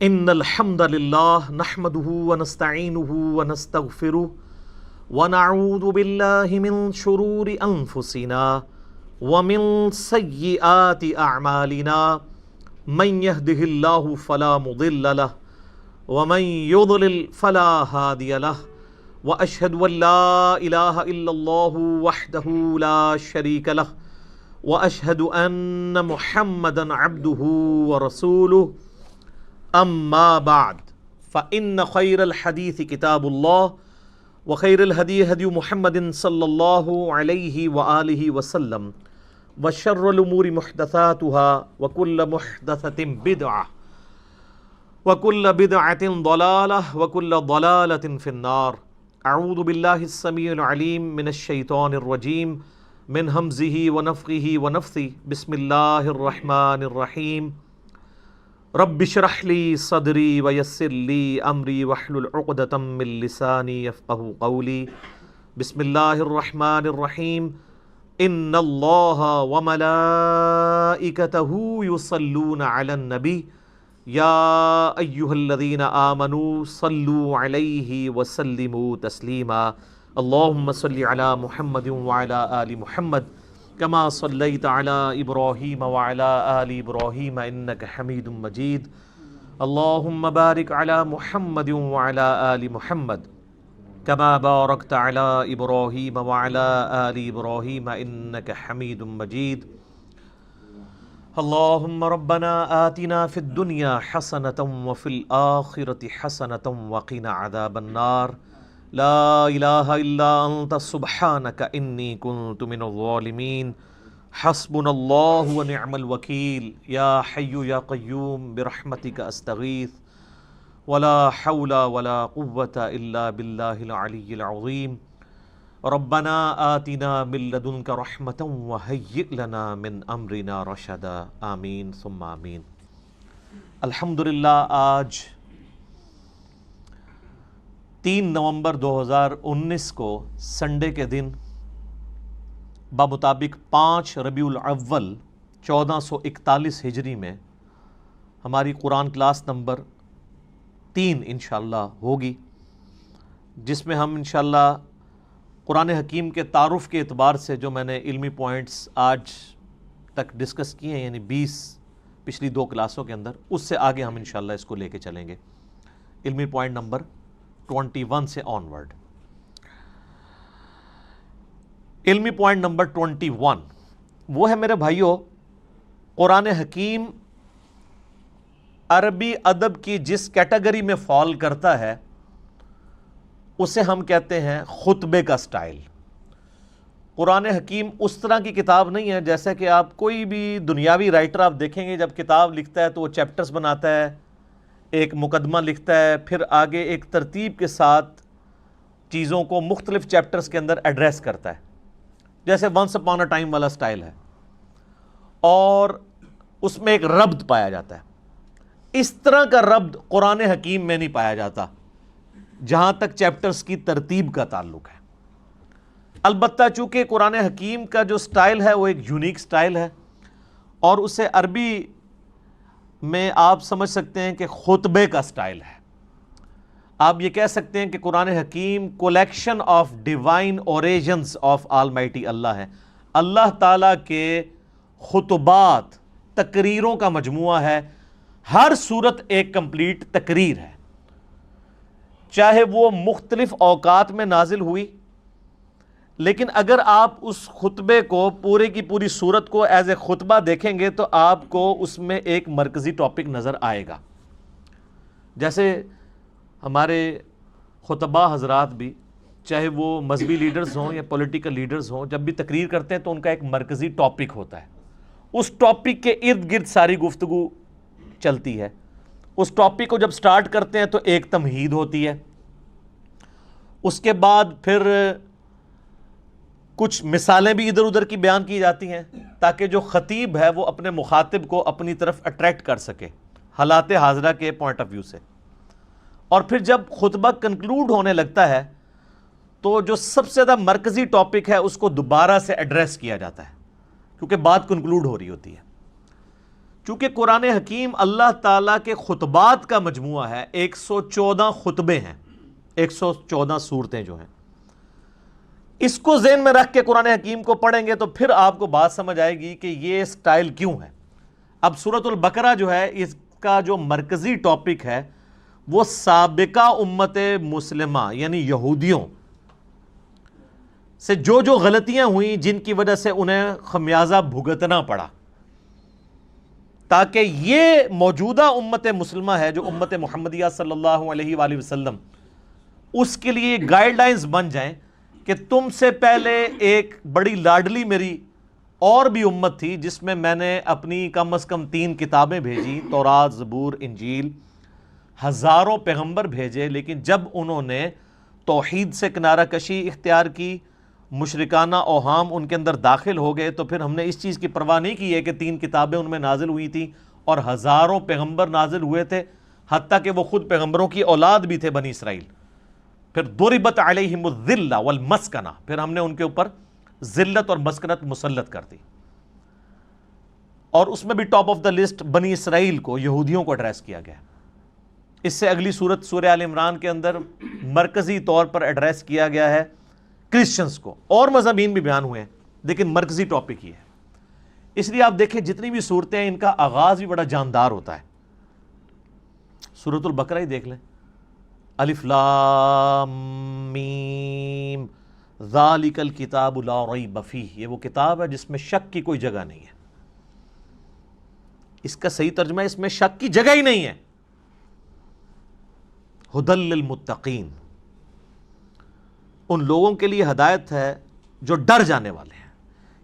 ان الحمد للہ نحمده ونستعینه ونستغفره ونعوذ باللہ من شرور انفسنا ومن سیئات اعمالنا من يهده اللہ فلا مضل له ومن يضلل فلا هادی له واشهد ان لا الہ الا اللہ وحدہ لا شریک له واشهد ان محمدا عبدہ ورسولہ اما بعد فإن خیر الحدیث کتاب اللہ وخیر الہدی ہدی محمد صلی اللہ علیہ وآلہ وسلم وشر الامور محدثاتها وکل محدثۃ بدعہ وکل بدعۃ ضلالہ وکل ضلالۃ فی النار۔ اعوذ باللہ السمیع العلیم من الشیطان الرجیم من ہمزہ ونفخہ ونفثہ بسم اللہ الرحمن الرحیم۔ رب اشرح لی صدری ویسر لی امری واحلل عقدۃ من لسانی یفقہوا قولی۔ بسم اللہ الرحمن الرحیم۔ ان اللہ وملائکتہ یصلون علی النبی یا ایہا الذین آمنوا صلوا علیہ وسلموا تسلیما۔ اللہم صل علی محمد وعلی آل محمد کما صلیت علی ابراہیم وعلی آل ابراہیم انک حمید مجید۔ اللہم بارک علی محمد وعلی آل محمد کما بارکت علی ابراہیم وعلی آل ابراہیم انک حمید مجید۔ اللہم ربنا آتنا فی الدنیا حسنۃ وفی الآخرۃ حسنۃ وقنا عذاب النار۔ لا الہ الا انت سبحانک انی کنت من الظالمین۔ حسبنا اللہ ونعم الوکیل۔ یا حی یا قیوم برحمتک استغیث ولا حول ولا قوة الا باللہ العلی العظیم۔ ربنا آتنا من لدنک رحمۃ وہیئ لنا من امرنا رشدا۔ آمین ثم آمین۔ الحمدللہ آج 3 نومبر 2019 کو سنڈے کے دن بمطابق 5 ربیع الاول 1441 ہجری میں ہماری قرآن کلاس نمبر 3 انشاءاللہ ہوگی، جس میں ہم انشاءاللہ قرآن حکیم کے تعارف کے اعتبار سے جو میں نے علمی پوائنٹس آج تک ڈسکس کیے ہیں، یعنی 20 پچھلی 2 کلاسوں کے اندر، اس سے آگے ہم انشاءاللہ اس کو لے کے چلیں گے، علمی پوائنٹ نمبر 21 سے آن ورڈ۔ علمی پوائنٹ نمبر 21 وہ ہے میرے بھائیوں، قرآن حکیم عربی ادب کی جس کیٹیگری میں فال کرتا ہے اسے ہم کہتے ہیں خطبے کا سٹائل۔ قرآن حکیم اس طرح کی کتاب نہیں ہے جیسا کہ آپ کوئی بھی دنیاوی رائٹر آپ دیکھیں گے، جب کتاب لکھتا ہے تو وہ چیپٹرز بناتا ہے، ایک مقدمہ لکھتا ہے، پھر آگے ایک ترتیب کے ساتھ چیزوں کو مختلف چیپٹرز کے اندر ایڈریس کرتا ہے، جیسے ونس اپون اے ٹائم والا سٹائل ہے، اور اس میں ایک ربط پایا جاتا ہے۔ اس طرح کا ربط قرآن حکیم میں نہیں پایا جاتا جہاں تک چیپٹرز کی ترتیب کا تعلق ہے۔ البتہ چونکہ قرآن حکیم کا جو سٹائل ہے وہ ایک یونیک سٹائل ہے، اور اسے عربی میں آپ سمجھ سکتے ہیں کہ خطبے کا سٹائل ہے۔ آپ یہ کہہ سکتے ہیں کہ قرآن حکیم collection of divine origins of almighty Allah ہے، اللہ تعالیٰ کے خطبات، تقریروں کا مجموعہ ہے۔ ہر سورت ایک کمپلیٹ تقریر ہے، چاہے وہ مختلف اوقات میں نازل ہوئی، لیکن اگر آپ اس خطبے کو پورے کی پوری سورت کو ایز اے خطبہ دیکھیں گے تو آپ کو اس میں ایک مرکزی ٹاپک نظر آئے گا۔ جیسے ہمارے خطبہ حضرات بھی، چاہے وہ مذہبی لیڈرز ہوں یا پولیٹیکل لیڈرز ہوں، جب بھی تقریر کرتے ہیں تو ان کا ایک مرکزی ٹاپک ہوتا ہے، اس ٹاپک کے ارد گرد ساری گفتگو چلتی ہے۔ اس ٹاپک کو جب سٹارٹ کرتے ہیں تو ایک تمہید ہوتی ہے، اس کے بعد پھر کچھ مثالیں بھی ادھر ادھر کی بیان کی جاتی ہیں تاکہ جو خطیب ہے وہ اپنے مخاطب کو اپنی طرف اٹریکٹ کر سکے حالات حاضرہ کے پوائنٹ آف ویو سے۔ اور پھر جب خطبہ کنکلوڈ ہونے لگتا ہے تو جو سب سے زیادہ مرکزی ٹاپک ہے اس کو دوبارہ سے ایڈریس کیا جاتا ہے، کیونکہ بات کنکلوڈ ہو رہی ہوتی ہے۔ چونکہ قرآن حکیم اللہ تعالیٰ کے خطبات کا مجموعہ ہے، 114 خطبے ہیں، 114 صورتیں جو ہیں، اس کو ذہن میں رکھ کے قرآن حکیم کو پڑھیں گے تو پھر آپ کو بات سمجھ آئے گی کہ یہ سٹائل کیوں ہے۔ اب سورۃ البقرہ جو ہے، اس کا جو مرکزی ٹاپک ہے وہ سابقہ امت مسلمہ یعنی یہودیوں سے جو غلطیاں ہوئیں جن کی وجہ سے انہیں خمیازہ بھگتنا پڑا، تاکہ یہ موجودہ امت مسلمہ ہے جو امت محمدیہ صلی اللہ علیہ وآلہ وسلم، اس کے لیے گائیڈ لائنز بن جائیں کہ تم سے پہلے ایک بڑی لاڈلی میری اور بھی امت تھی جس میں میں نے اپنی کم از کم 3 کتابیں بھیجی، تورات، زبور، انجیل، ہزاروں پیغمبر بھیجے، لیکن جب انہوں نے توحید سے کنارہ کشی اختیار کی، مشرکانہ اوہام ان کے اندر داخل ہو گئے، تو پھر ہم نے اس چیز کی پرواہ نہیں کی ہے کہ 3 کتابیں ان میں نازل ہوئی تھیں اور ہزاروں پیغمبر نازل ہوئے تھے، حتیٰ کہ وہ خود پیغمبروں کی اولاد بھی تھے بنی اسرائیل۔ پھر ضربت علیہم الذلہ والمسکنہ، پھر ہم نے ان کے اوپر ذلت اور مسکنت مسلط کر دی، اور اس میں بھی ٹاپ آف دا لسٹ بنی اسرائیل کو، یہودیوں کو ایڈریس کیا گیا۔ اس سے اگلی سورت سورہ آل عمران کے اندر مرکزی طور پر ایڈریس کیا گیا ہے کرسچنز کو، اور مضامین بھی بیان ہوئے ہیں لیکن مرکزی ٹاپک یہ ہے۔ اس لیے آپ دیکھیں جتنی بھی صورتیں ہیں ان کا آغاز بھی بڑا جاندار ہوتا ہے۔ سورۃ البقرہ ہی دیکھ لیں، الف لام میم ذالک الکتاب لا ریب فیہ، یہ وہ کتاب ہے جس میں شک کی کوئی جگہ نہیں ہے۔ اس کا صحیح ترجمہ ہے اس میں شک کی جگہ ہی نہیں ہے۔ ھدی للمتقین، ان لوگوں کے لیے ہدایت ہے جو ڈر جانے والے ہیں،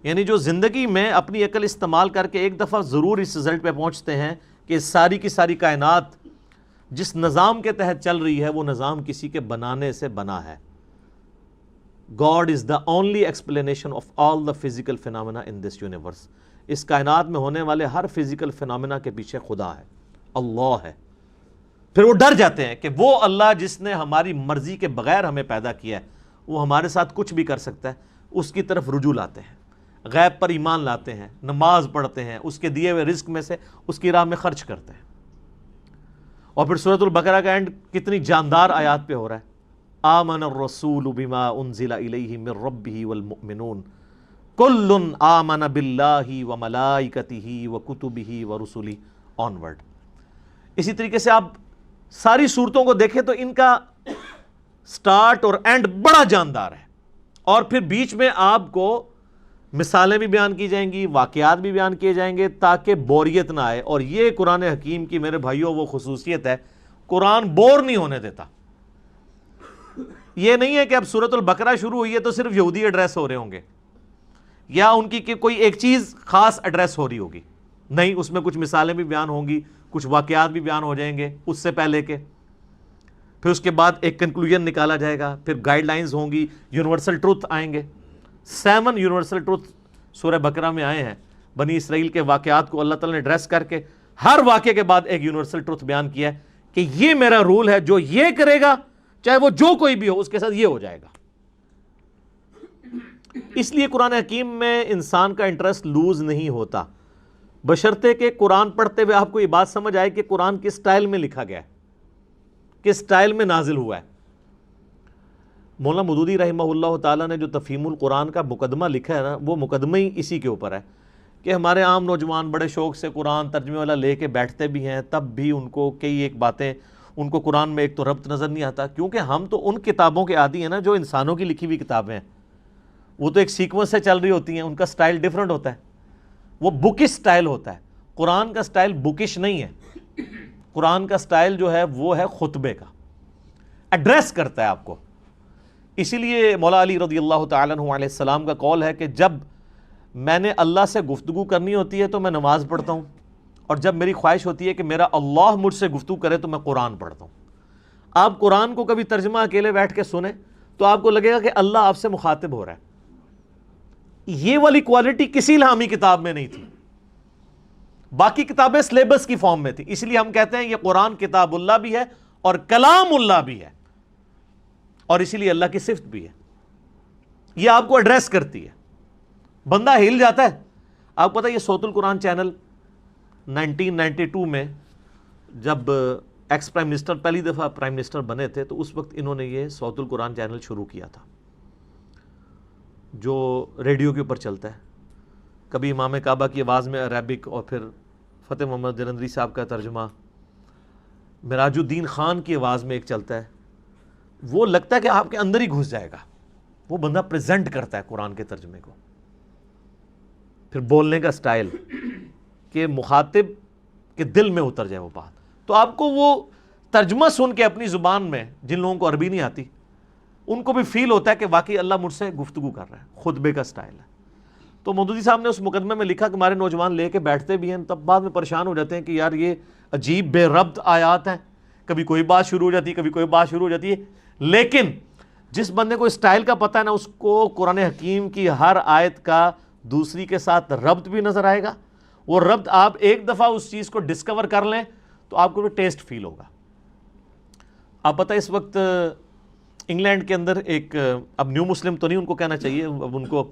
یعنی جو زندگی میں اپنی عقل استعمال کر کے ایک دفعہ ضرور اس رزلٹ پہ پہنچتے ہیں کہ ساری کی ساری کائنات جس نظام کے تحت چل رہی ہے وہ نظام کسی کے بنانے سے بنا ہے۔ God is the only explanation of all the physical phenomena in this universe۔ اس کائنات میں ہونے والے ہر فزیکل فینومینا کے پیچھے خدا ہے، اللہ ہے۔ پھر وہ ڈر جاتے ہیں کہ وہ اللہ جس نے ہماری مرضی کے بغیر ہمیں پیدا کیا ہے، وہ ہمارے ساتھ کچھ بھی کر سکتا ہے، اس کی طرف رجوع لاتے ہیں، غیب پر ایمان لاتے ہیں، نماز پڑھتے ہیں، اس کے دیے ہوئے رزق میں سے اس کی راہ میں خرچ کرتے ہیں۔ اور پھر سورۃ البقرہ کا اینڈ کتنی جاندار آیات پہ ہو رہا ہے، آمن الرسول بما انزل الیہ من ربہ والمؤمنون کل آمن باللہ وملائکتہ وکتبہ ورسلہ آنورڈ۔ اسی طریقے سے آپ ساری صورتوں کو دیکھیں تو ان کا سٹارٹ اور اینڈ بڑا جاندار ہے، اور پھر بیچ میں آپ کو مثالیں بھی بیان کی جائیں گی، واقعات بھی بیان کیے جائیں گے تاکہ بوریت نہ آئے۔ اور یہ قرآن حکیم کی میرے بھائیوں وہ خصوصیت ہے، قرآن بور نہیں ہونے دیتا۔ یہ نہیں ہے کہ اب سورۃ البقرہ شروع ہوئی ہے تو صرف یہودی ایڈریس ہو رہے ہوں گے یا ان کی کوئی ایک چیز خاص ایڈریس ہو رہی ہوگی، نہیں، اس میں کچھ مثالیں بھی بیان ہوں گی، کچھ واقعات بھی بیان ہو جائیں گے اس سے پہلے کے، پھر اس کے بعد ایک کنکلوژن نکالا جائے گا، پھر گائیڈ لائنز ہوں گی، یونیورسل ٹروتھ آئیں گے۔ 7 یونیورسل ٹروتھ سورہ بقرہ میں آئے ہیں، بنی اسرائیل کے واقعات کو اللہ تعالیٰ نے ایڈریس کر کے ہر واقعے کے بعد ایک یونیورسل ٹروتھ بیان کیا ہے کہ یہ میرا رول ہے، جو یہ کرے گا چاہے وہ جو کوئی بھی ہو اس کے ساتھ یہ ہو جائے گا۔ اس لیے قرآن حکیم میں انسان کا انٹرسٹ لوز نہیں ہوتا، بشرطے کہ قرآن پڑھتے ہوئے آپ کو یہ بات سمجھ آئے کہ قرآن کس سٹائل میں لکھا گیا ہے، کس سٹائل میں نازل ہوا ہے۔ مولانا مودودی رحمہ اللہ تعالیٰ نے جو تفہیم القرآن کا مقدمہ لکھا ہے نا، وہ مقدمہ ہی اسی کے اوپر ہے کہ ہمارے عام نوجوان بڑے شوق سے قرآن ترجمے والا لے کے بیٹھتے بھی ہیں، تب بھی ان کو کئی ایک باتیں، ان کو قرآن میں ایک تو ربط نظر نہیں آتا، کیونکہ ہم تو ان کتابوں کے عادی ہیں نا جو انسانوں کی لکھی ہوئی کتابیں ہیں، وہ تو ایک سیکوینس سے چل رہی ہوتی ہیں، ان کا سٹائل ڈیفرنٹ ہوتا ہے، وہ بکش سٹائل ہوتا ہے۔ قرآن کا سٹائل بکش نہیں ہے، قرآن کا سٹائل جو ہے وہ ہے خطبے کا، ایڈریس کرتا ہے آپ کو۔ اسی لیے مولا علی رضی اللہ تعالیٰ عنہ علیہ السلام کا قول ہے کہ جب میں نے اللہ سے گفتگو کرنی ہوتی ہے تو میں نماز پڑھتا ہوں، اور جب میری خواہش ہوتی ہے کہ میرا اللہ مجھ سے گفتگو کرے تو میں قرآن پڑھتا ہوں۔ آپ قرآن کو کبھی ترجمہ اکیلے بیٹھ کے سنیں تو آپ کو لگے گا کہ اللہ آپ سے مخاطب ہو رہا ہے۔ یہ والی کوالٹی کسی الہامی کتاب میں نہیں تھی، باقی کتابیں سلیبس کی فارم میں تھی، اس لیے ہم کہتے ہیں یہ قرآن کتاب اللہ بھی ہے اور کلام اللہ بھی ہے، اور اسی لیے اللہ کی صفت بھی ہے۔ یہ آپ کو ایڈریس کرتی ہے، بندہ ہل جاتا ہے۔ آپ کو پتہ ہے یہ صوت القرآن چینل 1992 میں جب ایکس پرائم منسٹر پہلی دفعہ پرائم منسٹر بنے تھے تو اس وقت انہوں نے یہ صوت القرآن چینل شروع کیا تھا جو ریڈیو کے اوپر چلتا ہے. کبھی امام کعبہ کی آواز میں عربک اور پھر فتح محمد جلندری صاحب کا ترجمہ, مراج الدین خان کی آواز میں ایک چلتا ہے. وہ لگتا ہے کہ آپ کے اندر ہی گھس جائے گا. وہ بندہ پریزنٹ کرتا ہے قرآن کے ترجمے کو. پھر بولنے کا سٹائل کہ مخاطب کے دل میں اتر جائے وہ بات. تو آپ کو وہ ترجمہ سن کے اپنی زبان میں, جن لوگوں کو عربی نہیں آتی ان کو بھی فیل ہوتا ہے کہ واقعی اللہ مجھ سے گفتگو کر رہا ہے. خطبے کا سٹائل ہے. تو مودودی صاحب نے اس مقدمے میں لکھا کہ ہمارے نوجوان لے کے بیٹھتے بھی ہیں, تب بعد میں پریشان ہو جاتے ہیں کہ یار یہ عجیب بے ربط آیات ہیں, کبھی کوئی بات شروع ہو جاتی ہے, کبھی کوئی بات شروع ہو جاتی ہے. لیکن جس بندے کو اسٹائل کا پتہ ہے نا, اس کو قرآن حکیم کی ہر آیت کا دوسری کے ساتھ ربط بھی نظر آئے گا. وہ ربط آپ ایک دفعہ اس چیز کو ڈسکور کر لیں تو آپ کو بھی ٹیسٹ فیل ہوگا. آپ پتہ اس وقت انگلینڈ کے اندر ایک, اب نیو مسلم تو نہیں ان کو کہنا چاہیے, اب ان کو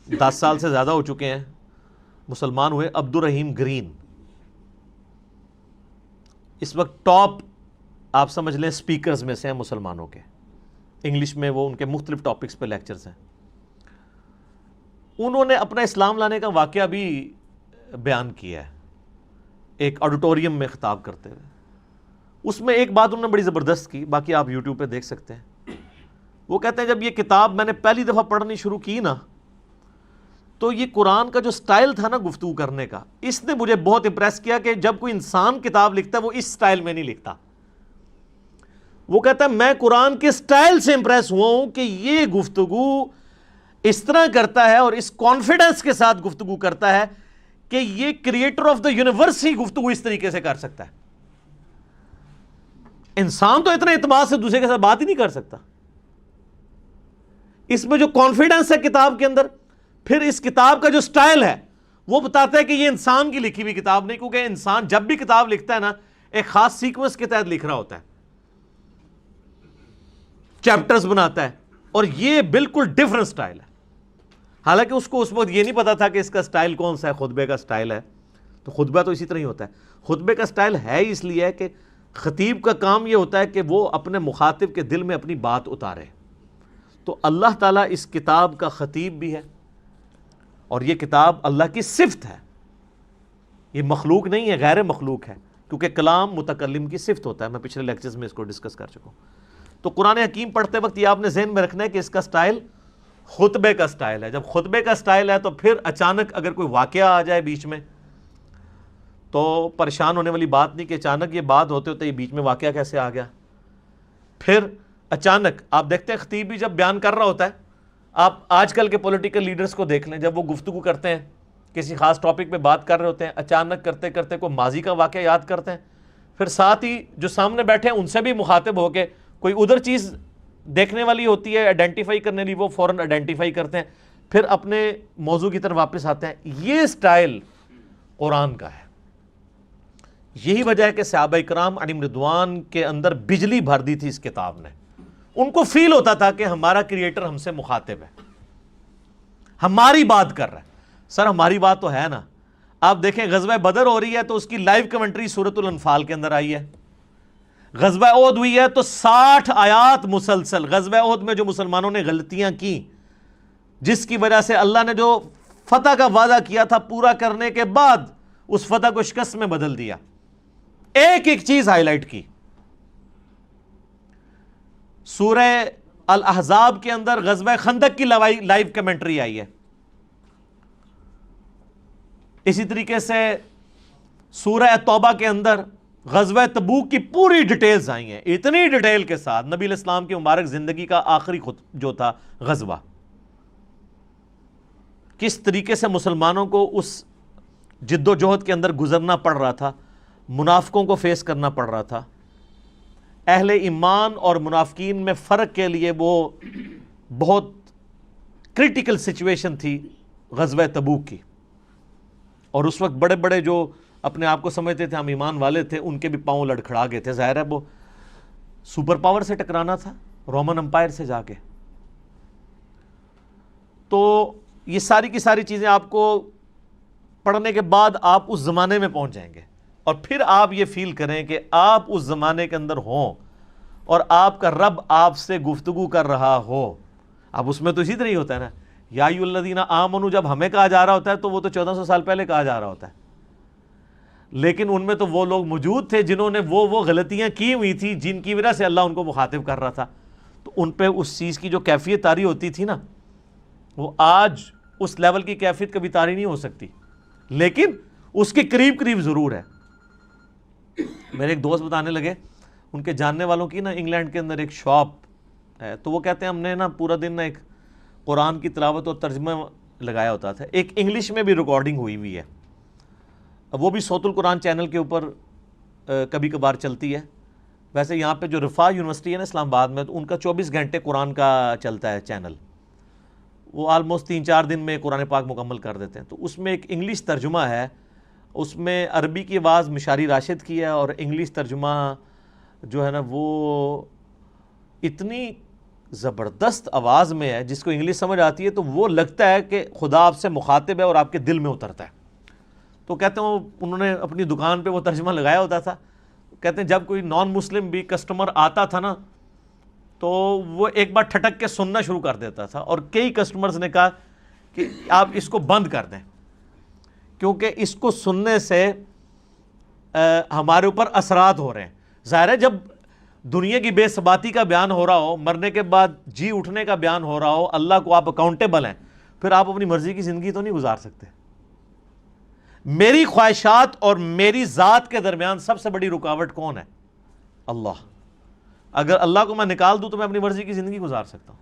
10 سال سے زیادہ ہو چکے ہیں, مسلمان ہوئے, عبد الرحیم گرین. اس وقت ٹاپ آپ سمجھ لیں سپیکرز میں سے ہیں مسلمانوں کے. انگلش میں وہ ان کے مختلف ٹاپکس پہ لیکچرز ہیں. انہوں نے اپنا اسلام لانے کا واقعہ بھی بیان کیا ہے ایک آڈیٹوریم میں خطاب کرتے ہوئے. اس میں ایک بات انہوں نے بڑی زبردست کی, باقی آپ یوٹیوب پہ دیکھ سکتے ہیں. وہ کہتے ہیں جب یہ کتاب میں نے پہلی دفعہ پڑھنی شروع کی نا, تو یہ قرآن کا جو سٹائل تھا نا گفتگو کرنے کا, اس نے مجھے بہت امپریس کیا کہ جب کوئی انسان کتاب لکھتا ہے وہ اس سٹائل میں نہیں لکھتا. وہ کہتا ہے میں قرآن کے سٹائل سے امپریس ہوا ہوں کہ یہ گفتگو اس طرح کرتا ہے اور اس کانفیڈنس کے ساتھ گفتگو کرتا ہے کہ یہ کریٹر آف دا یونیورس ہی گفتگو اس طریقے سے کر سکتا ہے. انسان تو اتنے اعتماد سے دوسرے کے ساتھ بات ہی نہیں کر سکتا. اس میں جو کانفیڈنس ہے کتاب کے اندر, پھر اس کتاب کا جو سٹائل ہے وہ بتاتا ہے کہ یہ انسان کی لکھی ہوئی کتاب نہیں, کیونکہ انسان جب بھی کتاب لکھتا ہے نا ایک خاص سیکوینس کے تحت لکھ رہا ہوتا ہے, چیپٹرز بناتا ہے, اور یہ بالکل ڈیفرنٹ سٹائل ہے. حالانکہ اس کو اس وقت یہ نہیں پتا تھا کہ اس کا سٹائل کون سا ہے, خطبے کا سٹائل ہے. تو خطبہ تو اسی طرح ہی ہوتا ہے. خطبے کا سٹائل ہے اس لیے ہے کہ خطیب کا کام یہ ہوتا ہے کہ وہ اپنے مخاطب کے دل میں اپنی بات اتارے. تو اللہ تعالیٰ اس کتاب کا خطیب بھی ہے, اور یہ کتاب اللہ کی صفت ہے. یہ مخلوق نہیں ہے, غیر مخلوق ہے, کیونکہ کلام متکلم کی صفت ہوتا ہے. میں پچھلے لیکچرز میں اس کو ڈسکس کر چکا ہوں. تو قرآن حکیم پڑھتے وقت یہ آپ نے ذہن میں رکھنا ہے کہ اس کا سٹائل خطبے کا سٹائل ہے. جب خطبے کا سٹائل ہے تو پھر اچانک اگر کوئی واقعہ آ جائے بیچ میں تو پریشان ہونے والی بات نہیں کہ اچانک یہ بات ہوتے ہوتے یہ بیچ میں واقعہ کیسے آ گیا. پھر اچانک آپ دیکھتے ہیں خطیب بھی جب بیان کر رہا ہوتا ہے, آپ آج کل کے پولیٹیکل لیڈرز کو دیکھ لیں, جب وہ گفتگو کرتے ہیں کسی خاص ٹاپک پہ بات کر رہے ہوتے ہیں, اچانک کرتے کرتے کوئی ماضی کا واقعہ یاد کرتے ہیں, پھر ساتھ ہی جو سامنے بیٹھے ہیں ان سے بھی مخاطب ہو کے کوئی ادھر چیز دیکھنے والی ہوتی ہے آئیڈینٹیفائی کرنے لی, وہ فوراً آئیڈینٹیفائی کرتے ہیں, پھر اپنے موضوع کی طرف واپس آتے ہیں. یہ سٹائل قرآن کا ہے. یہی وجہ ہے کہ صحابہ کرام علیہم رضوان کے اندر بجلی بھر دی تھی اس کتاب نے. ان کو فیل ہوتا تھا کہ ہمارا کریٹر ہم سے مخاطب ہے, ہماری بات کر رہا ہے. سر ہماری بات تو ہے نا. آپ دیکھیں غزوہ بدر ہو رہی ہے تو اس کی لائیو کمنٹری سورۃ الانفال کے اندر آئی ہے. غزوہ احد ہوئی ہے تو 60 آیات مسلسل. غزوہ احد میں جو مسلمانوں نے غلطیاں کی, جس کی وجہ سے اللہ نے جو فتح کا وعدہ کیا تھا پورا کرنے کے بعد اس فتح کو شکست میں بدل دیا, ایک ایک چیز ہائی لائٹ کی. سورہ الاحزاب کے اندر غزوہ خندق کی لائیو کمنٹری آئی ہے. اسی طریقے سے سورہ توبہ کے اندر غزوہ تبوک کی پوری ڈیٹیلز آئی ہیں, اتنی ڈیٹیل کے ساتھ. نبی علیہ السلام کی مبارک زندگی کا آخری جو تھا غزوہ, کس طریقے سے مسلمانوں کو اس جد و جہد کے اندر گزرنا پڑ رہا تھا, منافقوں کو فیس کرنا پڑ رہا تھا. اہل ایمان اور منافقین میں فرق کے لیے وہ بہت کرٹیکل سچویشن تھی غزوہ تبوک کی. اور اس وقت بڑے بڑے جو اپنے آپ کو سمجھتے تھے ہم ایمان والے تھے, ان کے بھی پاؤں لڑکھڑا گئے تھے. ظاہر ہے وہ سپر پاور سے ٹکرانا تھا, رومن امپائر سے جا کے. تو یہ ساری کی ساری چیزیں آپ کو پڑھنے کے بعد آپ اس زمانے میں پہنچ جائیں گے، اور پھر آپ یہ فیل کریں کہ آپ اس زمانے کے اندر ہوں اور آپ کا رب آپ سے گفتگو کر رہا ہو۔ اب اس میں تو اسی طرح ہی ہوتا ہے نا، یا ایھا الذین آمنوا جب ہمیں کہا جا رہا ہوتا ہے تو وہ تو 1400 سال پہلے کہا جا رہا ہوتا ہے، لیکن ان میں تو وہ لوگ موجود تھے جنہوں نے وہ غلطیاں کی ہوئی تھی جن کی وجہ سے اللہ ان کو مخاطب کر رہا تھا، تو ان پہ اس چیز کی جو کیفیت طاری ہوتی تھی نا، وہ آج اس لیول کی کیفیت کبھی طاری نہیں ہو سکتی، لیکن اس کے قریب قریب ضرور ہے۔ میرے ایک دوست بتانے لگے، ان کے جاننے والوں کی نا انگلینڈ کے اندر ایک شاپ ہے، تو وہ کہتے ہیں ہم نے نا پورا دن نا ایک قرآن کی تلاوت اور ترجمہ لگایا ہوتا تھا، ایک انگلش میں بھی ریکارڈنگ ہوئی ہوئی ہے، وہ بھی صوت القرآن چینل کے اوپر کبھی کبھار چلتی ہے۔ ویسے یہاں پہ جو رفاع یونیورسٹی ہے نا اسلام آباد میں، تو ان کا 24 گھنٹے قرآن کا چلتا ہے چینل، وہ آلموسٹ 3-4 دن میں قرآن پاک مکمل کر دیتے ہیں۔ تو اس میں ایک انگلش ترجمہ ہے، اس میں عربی کی آواز مشاری راشد کی ہے، اور انگلش ترجمہ جو ہے نا وہ اتنی زبردست آواز میں ہے، جس کو انگلش سمجھ آتی ہے تو وہ لگتا ہے کہ خدا آپ سے مخاطب ہے اور آپ کے دل میں اترتا ہے۔ تو کہتے ہیں انہوں نے اپنی دکان پہ وہ ترجمہ لگایا ہوتا تھا، کہتے ہیں جب کوئی نان مسلم بھی کسٹمر آتا تھا نا تو وہ ایک بار ٹھٹک کے سننا شروع کر دیتا تھا، اور کئی کسٹمرز نے کہا کہ آپ اس کو بند کر دیں، کیونکہ اس کو سننے سے ہمارے اوپر اثرات ہو رہے ہیں۔ ظاہر ہے جب دنیا کی بے ثباتی کا بیان ہو رہا ہو، مرنے کے بعد جی اٹھنے کا بیان ہو رہا ہو، اللہ کو آپ اکاؤنٹیبل ہیں، پھر آپ اپنی مرضی کی زندگی تو نہیں گزار سکتے۔ میری خواہشات اور میری ذات کے درمیان سب سے بڑی رکاوٹ کون ہے؟ اللہ۔ اگر اللہ کو میں نکال دوں تو میں اپنی مرضی کی زندگی گزار سکتا ہوں۔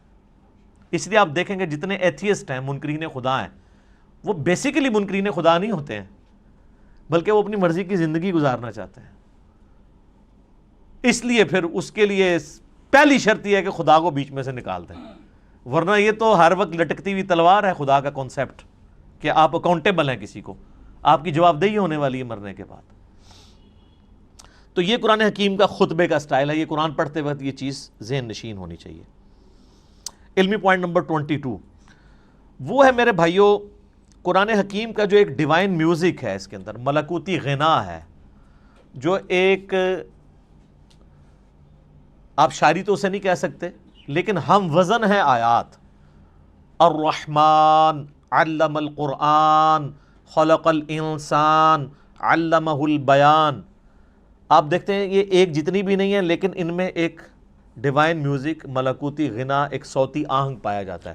اس لیے آپ دیکھیں گے جتنے ایتھیسٹ ہیں، منکرین خدا ہیں، وہ بیسیکلی منکرین خدا نہیں ہوتے ہیں، بلکہ وہ اپنی مرضی کی زندگی گزارنا چاہتے ہیں۔ اس لیے پھر اس کے لیے پہلی شرط یہ ہے کہ خدا کو بیچ میں سے نکال دیں، ورنہ یہ تو ہر وقت لٹکتی ہوئی تلوار ہے خدا کا کانسیپٹ، کہ آپ اکاؤنٹیبل ہیں کسی کو، آپ کی جواب دہی ہونے والی ہے مرنے کے بعد۔ تو یہ قرآن حکیم کا خطبے کا سٹائل ہے، یہ قرآن پڑھتے وقت یہ چیز ذہن نشین ہونی چاہیے۔ علمی پوائنٹ نمبر 22 وہ ہے میرے بھائیوں، قرآن حکیم کا جو ایک ڈیوائن میوزک ہے، اس کے اندر ملکوتی غنا ہے، جو ایک آپ شاعری تو اسے نہیں کہہ سکتے، لیکن ہم وزن ہے آیات۔ الرحمن علم القرآن خلق الانسان علمہ البیان۔ آپ دیکھتے ہیں یہ ایک جتنی بھی نہیں ہے، لیکن ان میں ایک ڈیوائن میوزک، ملکوتی غنا، ایک صوتی آہنگ پایا جاتا ہے۔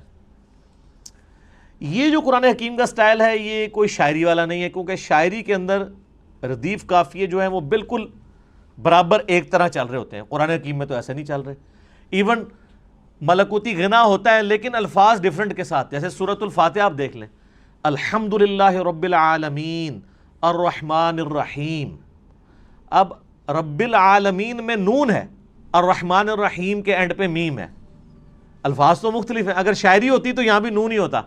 یہ جو قرآن حکیم کا سٹائل ہے یہ کوئی شاعری والا نہیں ہے، کیونکہ شاعری کے اندر ردیف قافیے جو ہیں وہ بالکل برابر ایک طرح چل رہے ہوتے ہیں، قرآن حکیم میں تو ایسے نہیں چل رہے۔ ایون ملکوتی غنا ہوتا ہے لیکن الفاظ ڈیفرنٹ کے ساتھ، جیسے سورۃ الفاتحہ آپ دیکھ لیں، الحمدللہ رب العالمین الرحمن الرحیم۔ اب رب العالمین میں نون ہے، الرحمن الرحیم کے اینڈ پہ میم ہے، الفاظ تو مختلف ہیں۔ اگر شاعری ہوتی تو یہاں بھی نون ہی ہوتا،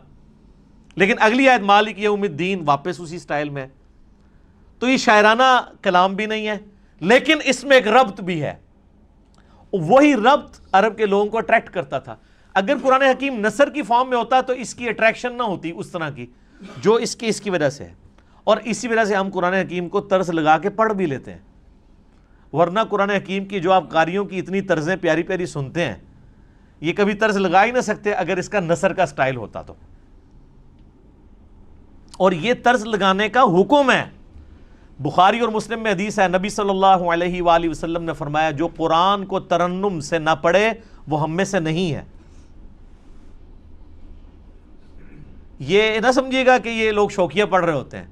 لیکن اگلی آیت مالک یوم الدین واپس اسی سٹائل میں۔ تو یہ شاعرانہ کلام بھی نہیں ہے، لیکن اس میں ایک ربط بھی ہے، وہی ربط عرب کے لوگوں کو اٹریکٹ کرتا تھا۔ اگر قرآن حکیم نثر کی فارم میں ہوتا تو اس کی اٹریکشن نہ ہوتی اس طرح کی جو اس کی وجہ سے ہے، اور اسی وجہ سے ہم قرآن حکیم کو طرز لگا کے پڑھ بھی لیتے ہیں، ورنہ قرآن حکیم کی جو آپ قاریوں کی اتنی طرزیں پیاری پیاری سنتے ہیں، یہ کبھی طرز لگا ہی نہ سکتے اگر اس کا نثر کا سٹائل ہوتا تو۔ اور یہ طرز لگانے کا حکم ہے، بخاری اور مسلم میں حدیث ہے، نبی صلی اللہ علیہ وآلہ وسلم نے فرمایا جو قرآن کو ترنم سے نہ پڑھے وہ ہم میں سے نہیں ہے۔ یہ نہ سمجھیے گا کہ یہ لوگ شوقیہ پڑھ رہے ہوتے ہیں،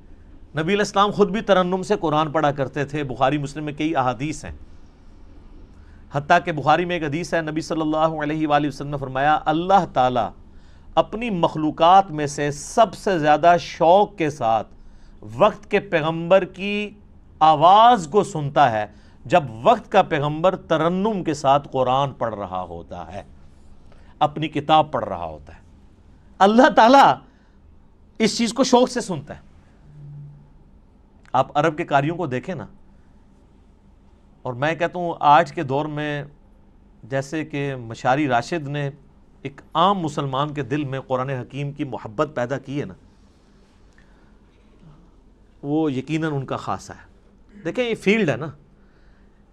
نبی علیہ السلام خود بھی ترنم سے قرآن پڑھا کرتے تھے۔ بخاری مسلم میں کئی احادیث ہیں، حتیٰ کہ بخاری میں ایک حدیث ہے، نبی صلی اللہ علیہ وآلہ وسلم نے فرمایا اللہ تعالیٰ اپنی مخلوقات میں سے سب سے زیادہ شوق کے ساتھ وقت کے پیغمبر کی آواز کو سنتا ہے جب وقت کا پیغمبر ترنم کے ساتھ قرآن پڑھ رہا ہوتا ہے، اپنی کتاب پڑھ رہا ہوتا ہے۔ اللہ تعالیٰ اس چیز کو شوق سے سنتا ہے۔ آپ عرب کے قاریوں کو دیکھیں نا، اور میں کہتا ہوں آج کے دور میں جیسے کہ مشاری راشد نے ایک عام مسلمان کے دل میں قرآن حکیم کی محبت پیدا کی ہے نا، وہ یقیناً ان کا خاصہ ہے۔ دیکھیں یہ فیلڈ ہے نا،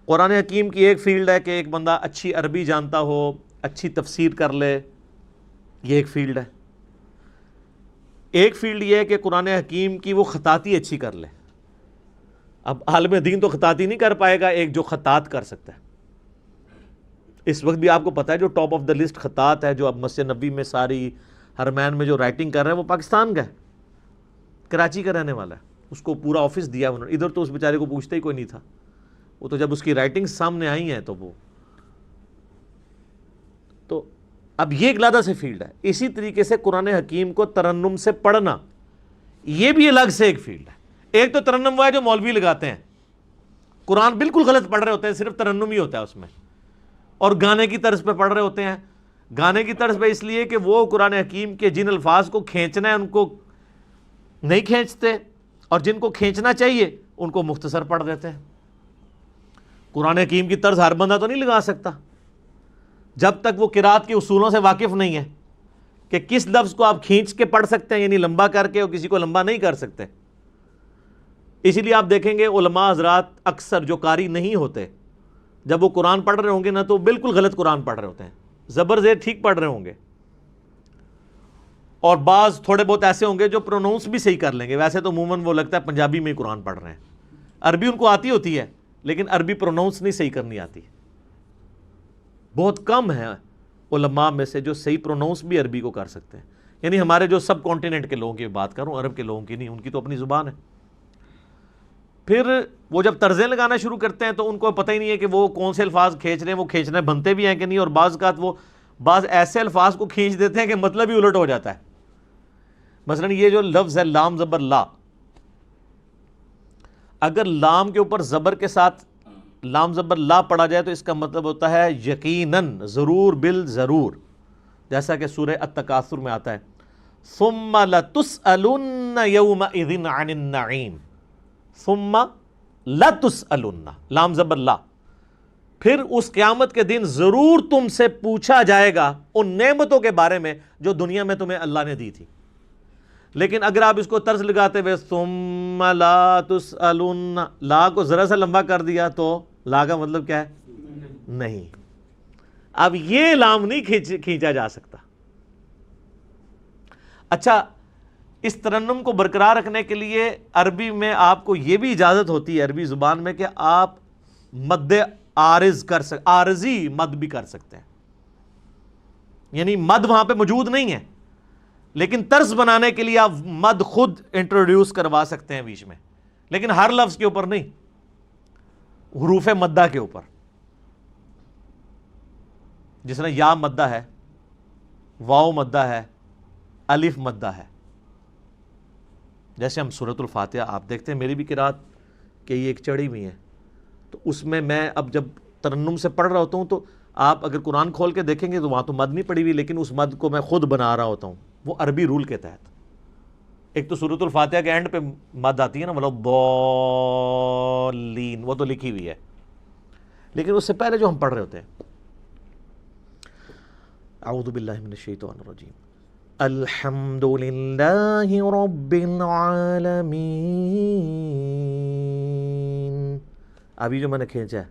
قرآن حکیم کی ایک فیلڈ ہے کہ ایک بندہ اچھی عربی جانتا ہو، اچھی تفسیر کر لے، یہ ایک فیلڈ ہے۔ ایک فیلڈ یہ ہے کہ قرآن حکیم کی وہ خطاطی اچھی کر لے۔ اب عالم دین تو خطاطی نہیں کر پائے گا، ایک جو خطاط کر سکتا ہے۔ اس وقت بھی آپ کو پتہ ہے جو ٹاپ آف دا لسٹ خطاط ہے جو اب مسجد نبی میں ساری حرمین میں جو رائٹنگ کر رہا ہے وہ پاکستان کا ہے، کراچی کا رہنے والا ہے۔ اس کو پورا آفس دیا انہوں نے، ادھر تو اس بیچارے کو پوچھتا ہی کوئی نہیں تھا، وہ تو جب اس کی رائٹنگ سامنے آئی ہیں تو اب یہ ایک علیحدہ سے فیلڈ ہے۔ اسی طریقے سے قرآن حکیم کو ترنم سے پڑھنا یہ بھی الگ سے ایک فیلڈ ہے۔ ایک تو ترنم وہ ہے جو مولوی لگاتے ہیں، قرآن بالکل غلط پڑھ رہے ہوتے ہیں، صرف ترنم ہی ہوتا ہے اس میں، اور گانے کی طرز پہ پڑھ رہے ہوتے ہیں۔ گانے کی طرز پہ اس لیے کہ وہ قرآن حکیم کے جن الفاظ کو کھینچنا ہے ان کو نہیں کھینچتے، اور جن کو کھینچنا چاہیے ان کو مختصر پڑھ دیتے ہیں۔ قرآن حکیم کی طرز ہر بندہ تو نہیں لگا سکتا جب تک وہ قرات کے اصولوں سے واقف نہیں ہے کہ کس لفظ کو آپ کھینچ کے پڑھ سکتے ہیں، یعنی لمبا کر کے، اور کسی کو لمبا نہیں کر سکتے۔ اسی لیے آپ دیکھیں گے علماء حضرات اکثر جو قاری نہیں ہوتے، جب وہ قرآن پڑھ رہے ہوں گے نا تو بالکل غلط قرآن پڑھ رہے ہوتے ہیں، زبر زیر ٹھیک پڑھ رہے ہوں گے، اور بعض تھوڑے بہت ایسے ہوں گے جو پروناؤنس بھی صحیح کر لیں گے۔ ویسے تو عموماً وہ لگتا ہے پنجابی میں ہی قرآن پڑھ رہے ہیں، عربی ان کو آتی ہوتی ہے لیکن عربی پروناؤنس نہیں صحیح کرنی آتی۔ بہت کم ہیں علماء میں سے جو صحیح پروناؤنس بھی عربی کو کر سکتے ہیں، یعنی ہمارے جو سب کانٹیننٹ کے لوگوں کی بات کروں، عرب کے لوگوں کی نہیں، ان کی تو اپنی زبان ہے۔ پھر وہ جب طرزیں لگانا شروع کرتے ہیں تو ان کو پتہ ہی نہیں ہے کہ وہ کون سے الفاظ کھینچ رہے ہیں، وہ کھینچنے بنتے بھی ہیں کہ نہیں، اور بعض اوقات وہ بعض ایسے الفاظ کو کھینچ دیتے ہیں کہ مطلب ہی الٹ ہو جاتا ہے۔ مثلا یہ جو لفظ ہے لام زبر لا، اگر لام کے اوپر زبر کے ساتھ لام زبر لا پڑھا جائے تو اس کا مطلب ہوتا ہے یقیناً، ضرور، بالضرور، جیسا کہ سورہ التکاثر میں آتا ہے ثم لتسألن یومئذ عن النعیم، ثم لتسألن، لام زبر لا، پھر اس قیامت کے دن ضرور تم سے پوچھا جائے گا ان نعمتوں کے بارے میں جو دنیا میں تمہیں اللہ نے دی تھی۔ لیکن اگر آپ اس کو طرز لگاتے ہوئے ثم لا تسألن، لا کو ذرا سا لمبا کر دیا تو لا کا مطلب کیا ہے؟ نہیں۔ اب یہ لام نہیں کھینچا جا سکتا۔ اچھا، اس ترنم کو برقرار رکھنے کے لیے عربی میں آپ کو یہ بھی اجازت ہوتی ہے عربی زبان میں کہ آپ مد عارض کر سکتے، عارضی مد بھی کر سکتے ہیں، یعنی مد وہاں پہ موجود نہیں ہے لیکن طرز بنانے کے لیے آپ مد خود انٹروڈیوس کروا سکتے ہیں بیچ میں، لیکن ہر لفظ کے اوپر نہیں، حروف مدہ کے اوپر، جس طرح یا مدہ ہے، واو مدہ ہے، الف مدہ ہے۔ جیسے ہم سورۃ الفاتحہ آپ دیکھتے ہیں، میری بھی قرات کہ یہ ایک چڑھی ہوئی ہے، تو اس میں اب جب ترنم سے پڑھ رہا ہوتا ہوں تو آپ اگر قرآن کھول کے دیکھیں گے تو وہاں تو مد نہیں پڑی ہوئی، لیکن اس مد کو میں خود بنا رہا ہوتا ہوں، وہ عربی رول کے تحت۔ ایک تو سورۃ الفاتحہ کے اینڈ پہ مد آتی ہے نا، ولا الضالین، وہ تو لکھی ہوئی ہے، لیکن اس سے پہلے جو ہم پڑھ رہے ہوتے ہیں اعوذ باللہ من الشیطان الرجیم، الحمد للہ رب العالمین، ابھی جو میں نے کھینچا ہے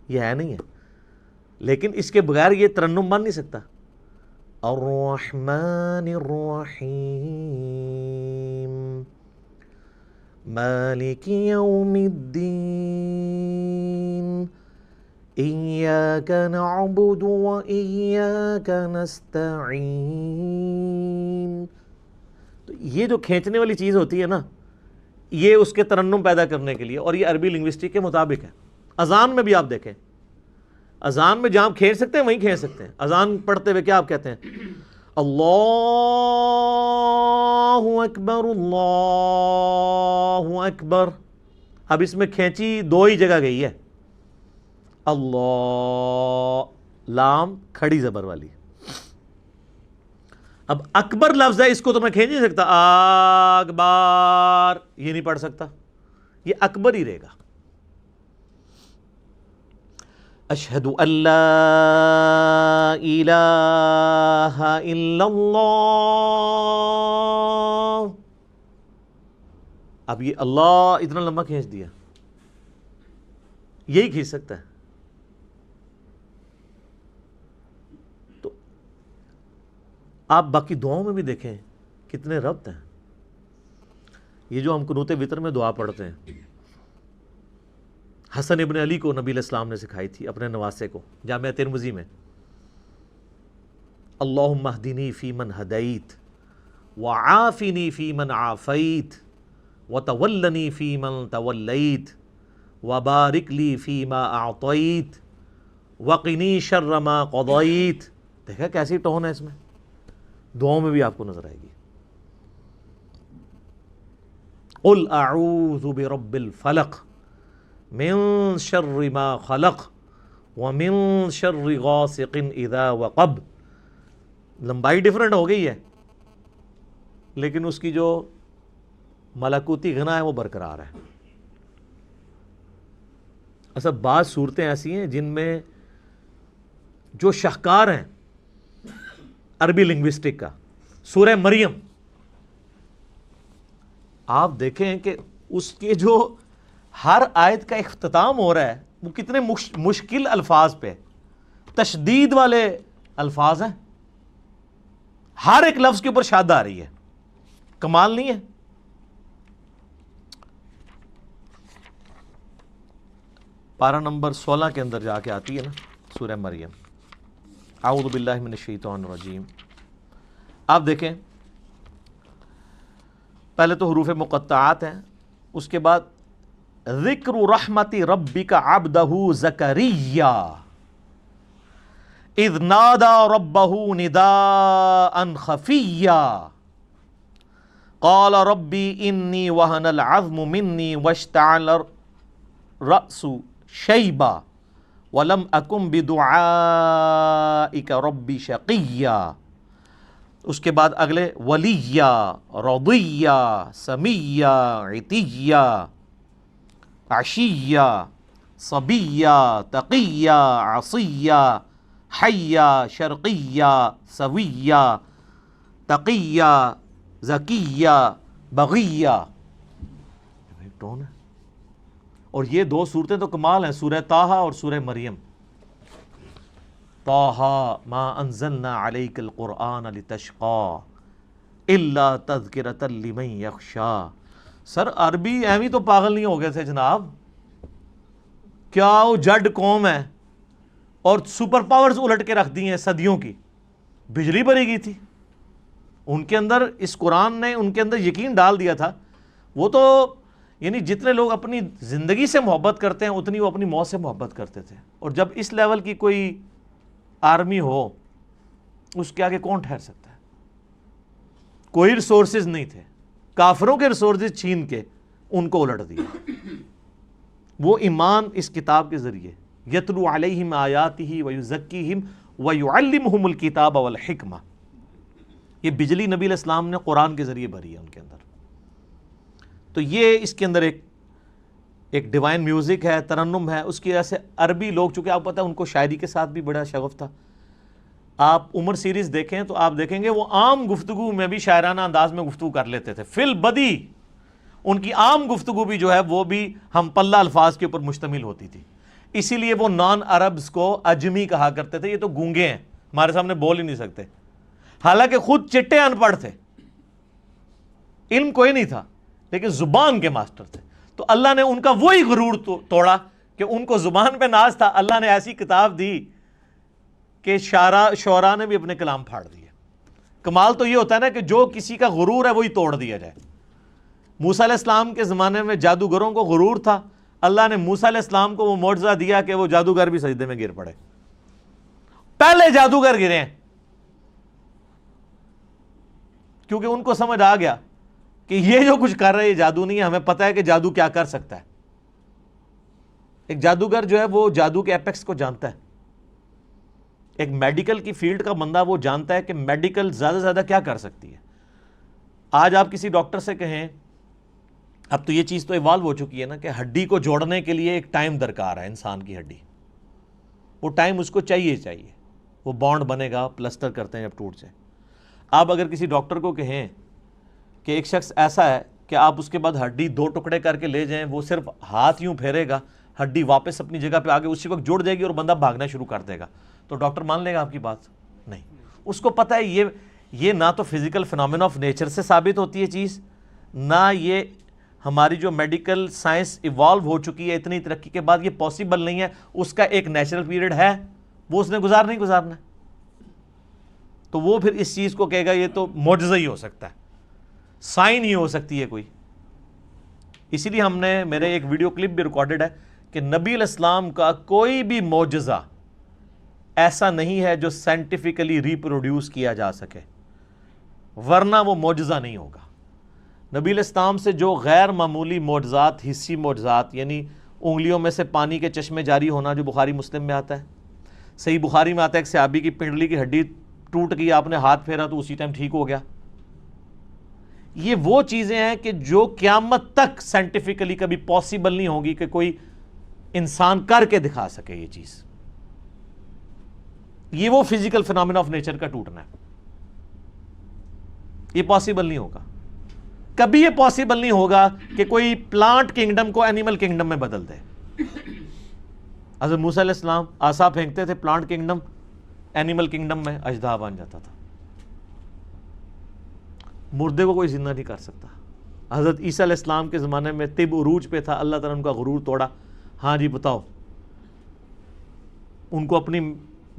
یہ ہے نہیں ہے، لیکن اس کے بغیر یہ ترنم بن نہیں سکتا۔ الرحمن الرحیم مالک یوم الدین ایاک نعبد و ایاک نستعین۔ تو یہ جو کھینچنے والی چیز ہوتی ہے نا، یہ اس کے ترنم پیدا کرنے کے لیے، اور یہ عربی لنگوسٹک کے مطابق ہے۔ اذان میں بھی آپ دیکھیں، اذان میں جہاں کھینچ سکتے ہیں وہیں کھینچ سکتے ہیں۔ اذان پڑھتے ہوئے کیا آپ کہتے ہیں؟ اللہ اکبر، اللہ اکبر۔ اب اس میں کھینچی دو ہی جگہ گئی ہے، اللہ، لام کھڑی زبر والی۔ اب اکبر لفظ ہے، اس کو تو میں کھینچ نہیں سکتا، اکبر یہ نہیں پڑھ سکتا، یہ اکبر ہی رہے گا۔ اشہد ان لا الہ الا اللہ، اب یہ اللہ اتنا لمبا کھینچ دیا، یہی کھینچ سکتا ہے. تو آپ باقی دعاؤں میں بھی دیکھیں کتنے ربط ہیں. یہ جو ہم قنوت وتر میں دعا پڑھتے ہیں، حسن ابن علی کو نبی علیہ السلام نے سکھائی تھی اپنے نواسے کو جامعہ ترمذی میں. اللہم اہدنی فی من ہدیت وعافنی فی من عافیت وتولنی فی من تولیت وبارک لی فی ما اعطیت وقنی شر ما قضیت. دیکھا کیسی ٹون ہے اس میں، دعاؤں میں بھی آپ کو نظر آئے گی. قل اعوذ برب الفلق من شر ما خلق ومن شر غاسق اذا وقب. لمبائی ڈیفرنٹ ہو گئی ہے لیکن اس کی جو ملکوتی غنا ہے وہ برقرار ہے. اصل بعض صورتیں ایسی ہیں جن میں جو شاہکار ہیں عربی لنگوسٹک کا، سورہ مریم آپ دیکھیں کہ اس کے جو ہر آیت کا اختتام ہو رہا ہے وہ کتنے مشکل الفاظ پہ، تشدید والے الفاظ ہیں. ہر ایک لفظ کے اوپر شاد آ رہی ہے. کمال نہیں ہے؟ پارہ نمبر 16 کے اندر جا کے آتی ہے نا سورہ مریم. اعوذ باللہ من الشیطان الرجیم. آپ دیکھیں پہلے تو حروف مقطعات ہیں، اس کے بعد ذکر رحمت ربک عبدہ زکریا اذ نادى ربه نداء خفيا قال ربي إني وهن العظم مني واشتعل الرأس شيبا ولم أكن بدعائك ربي شقيا. اس کے بعد اگلے ولیا رضیا سمیا عتیا عشیا صبیا تقیا عصیا حیا شرقیا سویا تقیا زکیا بغیا. ٹون ہے. اور یہ دو صورتیں تو کمال ہیں، سورہ طٰہٰ اور سورہ مریم. طٰہٰ ما انزلنا علیک القرآن لتشقى الا تذکرۃ لمن یخشی. سر عربی ایویں تو پاگل نہیں ہو گئے تھے جناب، کیا وہ جڈ قوم ہے اور سپر پاورز الٹ کے رکھ دی ہیں صدیوں کی. بجلی بری گئی تھی ان کے اندر، اس قرآن نے ان کے اندر یقین ڈال دیا تھا. وہ تو یعنی جتنے لوگ اپنی زندگی سے محبت کرتے ہیں اتنی وہ اپنی موت سے محبت کرتے تھے. اور جب اس لیول کی کوئی آرمی ہو اس کے آگے کون ٹھہر سکتا ہے؟ کوئی ریسورسز نہیں تھے، کافروں کے ریسورسز چھین کے ان کو الٹ دیا. وہ ایمان اس کتاب کے ذریعے یتلو علیہم آیاتہ ویزکیہم ویعلمہم الکتاب والحکمہ. یہ بجلی نبی علیہ السلام نے قرآن کے ذریعے بھری ہے ان کے اندر. تو یہ اس کے اندر ایک ڈیوائن میوزک ہے، ترنم ہے. اس کی وجہ سے عربی لوگ، چونکہ آپ پتہ ہے ان کو شاعری کے ساتھ بھی بڑا شغف تھا. آپ عمر سیریز دیکھیں تو آپ دیکھیں گے وہ عام گفتگو میں بھی شاعرانہ انداز میں گفتگو کر لیتے تھے. فی البدی ان کی عام گفتگو بھی جو ہے وہ بھی ہم پلہ الفاظ کے اوپر مشتمل ہوتی تھی. اسی لیے وہ نان عربز کو اجمی کہا کرتے تھے. یہ تو گونگے ہیں، ہمارے سامنے بول ہی نہیں سکتے، حالانکہ خود چٹے ان پڑھ تھے، علم کوئی نہیں تھا لیکن زبان کے ماسٹر تھے. تو اللہ نے ان کا وہی غرور توڑا کہ ان کو زبان پہ ناز تھا. اللہ نے ایسی کتاب دی کہ شعراء نے بھی اپنے کلام پھاڑ دیے. کمال تو یہ ہوتا ہے نا کہ جو کسی کا غرور ہے وہی توڑ دیا جائے. موسیٰ علیہ السلام کے زمانے میں جادوگروں کو غرور تھا، اللہ نے موسیٰ علیہ السلام کو وہ معجزہ دیا کہ وہ جادوگر بھی سجدے میں گر پڑے. پہلے جادوگر گرے ہیں کیونکہ ان کو سمجھ آ گیا کہ یہ جو کچھ کر رہے ہیں یہ جادو نہیں ہے. ہمیں پتہ ہے کہ جادو کیا کر سکتا ہے. ایک جادوگر جو ہے وہ جادو کے ایپیکس کو جانتا ہے. ایک میڈیکل کی فیلڈ کا بندہ وہ جانتا ہے کہ میڈیکل زیادہ سے زیادہ کیا کر سکتی ہے. آج آپ کسی ڈاکٹر سے کہیں، اب تو یہ چیز تو ایوالو ہو چکی ہے نا کہ ہڈی کو جوڑنے کے لیے ایک ٹائم درکار ہے. انسان کی ہڈی، وہ ٹائم اس کو چاہیے، وہ بانڈ بنے گا، پلسٹر کرتے ہیں جب ٹوٹ سے. آپ اگر کسی ڈاکٹر کو کہیں کہ ایک شخص ایسا ہے کہ آپ اس کے بعد ہڈی 2 ٹکڑے کر کے لے جائیں, وہ صرف ہاتھ یوں پھیرے گا, ہڈی واپس اپنی جگہ پہ آگے اسی وقت جڑ جائے گی اور بندہ بھاگنا شروع کر دے گا, تو ڈاکٹر مان لے گا آپ کی بات؟ نہیں. اس کو پتہ ہے یہ نہ تو فزیکل فنامنا آف نیچر سے ثابت ہوتی ہے چیز, نہ یہ ہماری جو میڈیکل سائنس ایوالو ہو چکی ہے اتنی ترقی کے بعد, یہ پاسبل نہیں ہے. اس کا ایک نیچرل پیریڈ ہے, وہ اس نے گزارنا ہے. تو وہ پھر اس چیز کو کہے گا یہ تو معجزہ ہی ہو سکتا ہے, سائن ہی ہو سکتی ہے کوئی. اسی لیے ہم نے, میرے ایک ویڈیو کلپ بھی ریکارڈڈ ہے کہ نبی علیہ السلام کا کوئی بھی معجزہ ایسا نہیں ہے جو سائنٹیفکلی ریپروڈیوس کیا جا سکے, ورنہ وہ معجزہ نہیں ہوگا. نبی علیہ السلام سے جو غیر معمولی معجزات, حسی معجزات, یعنی انگلیوں میں سے پانی کے چشمے جاری ہونا جو بخاری مسلم میں آتا ہے, صحیح بخاری میں آتا ہے ایک صحابی کی پنڈلی کی ہڈی ٹوٹ گئی, آپ نے ہاتھ پھیرا تو اسی ٹائم ٹھیک ہو گیا. یہ وہ چیزیں ہیں کہ جو قیامت تک سائنٹیفکلی کبھی پاسبل نہیں ہوگی کہ کوئی انسان کر کے دکھا سکے یہ چیز. یہ وہ فزیکل فنامنا آف نیچر کا ٹوٹنا ہے, یہ پاسبل نہیں ہوگا. کبھی یہ پاسبل نہیں ہوگا کہ کوئی پلانٹ کنگڈم کو اینیمل کنگڈم میں بدل دے. حضرت موسیٰ علیہ السلام عصا پھینکتے تھے, پلانٹ کنگڈم اینیمل کنگڈم میں اژدہا بن جاتا تھا. مردے کو کوئی زندہ نہیں کر سکتا. حضرت عیسیٰ علیہ السلام کے زمانے میں طب عروج پہ تھا, اللہ تعالیٰ نے ان کا غرور توڑا. ہاں جی بتاؤ, ان کو اپنی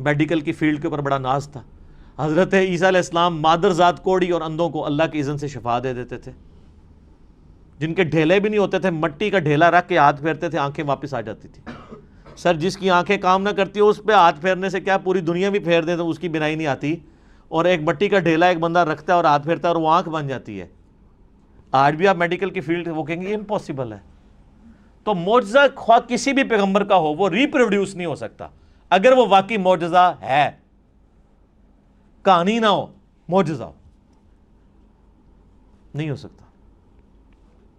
میڈیکل کی فیلڈ کے اوپر بڑا ناز تھا. حضرت عیسیٰ علیہ السلام مادر ذات کوڑی اور اندھوں کو اللہ کی اذن سے شفا دے دیتے تھے. جن کے ڈھیلے بھی نہیں ہوتے تھے, مٹی کا ڈھیلا رکھ کے ہاتھ پھیرتے تھے, آنکھیں واپس آ جاتی تھی. سر جس کی آنکھیں کام نہ کرتی ہو اس پہ ہاتھ پھیرنے سے کیا پوری دنیا بھی پھیر دے تو اس کی بینائی نہیں آتی, اور ایک مٹی کا ڈھیلا ایک بندہ رکھتا ہے اور ہاتھ پھیرتا ہے اور وہ آنکھ بن جاتی ہے. آج بھی آپ میڈیکل کی فیلڈ وہ کہیں گے یہ امپاسبل ہے. تو معجزہ خواہ کسی بھی پیغمبر کا ہو وہ ریپروڈیوس نہیں ہو سکتا اگر وہ واقعی معجزہ ہے, کہانی نہ ہو, معجزہ ہو, نہیں ہو سکتا.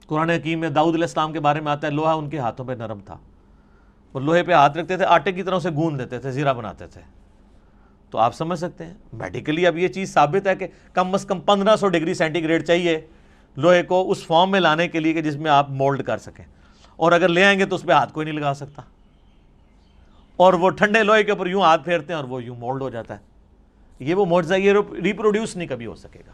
قرآن حکیم میں داؤد علیہ السلام کے بارے میں آتا ہے لوہا ان کے ہاتھوں پہ نرم تھا, اور لوہے پہ ہاتھ رکھتے تھے, آٹے کی طرح سے گوندھ دیتے تھے, زیرہ بناتے تھے. تو آپ سمجھ سکتے ہیں میڈیکلی اب یہ چیز ثابت ہے کہ کم از کم 1500 ڈگری سینٹی گریڈ چاہیے لوہے کو اس فارم میں لانے کے لیے کہ جس میں آپ مولڈ کر سکیں, اور اگر لے آئیں گے تو اس پہ ہاتھ کوئی نہیں لگا سکتا, اور وہ ٹھنڈے لوہے کے اوپر یوں ہاتھ پھیرتے ہیں اور وہ یوں مولڈ ہو جاتا ہے. یہ وہ معجزہ, یہ ریپروڈیوس نہیں کبھی ہو سکے گا.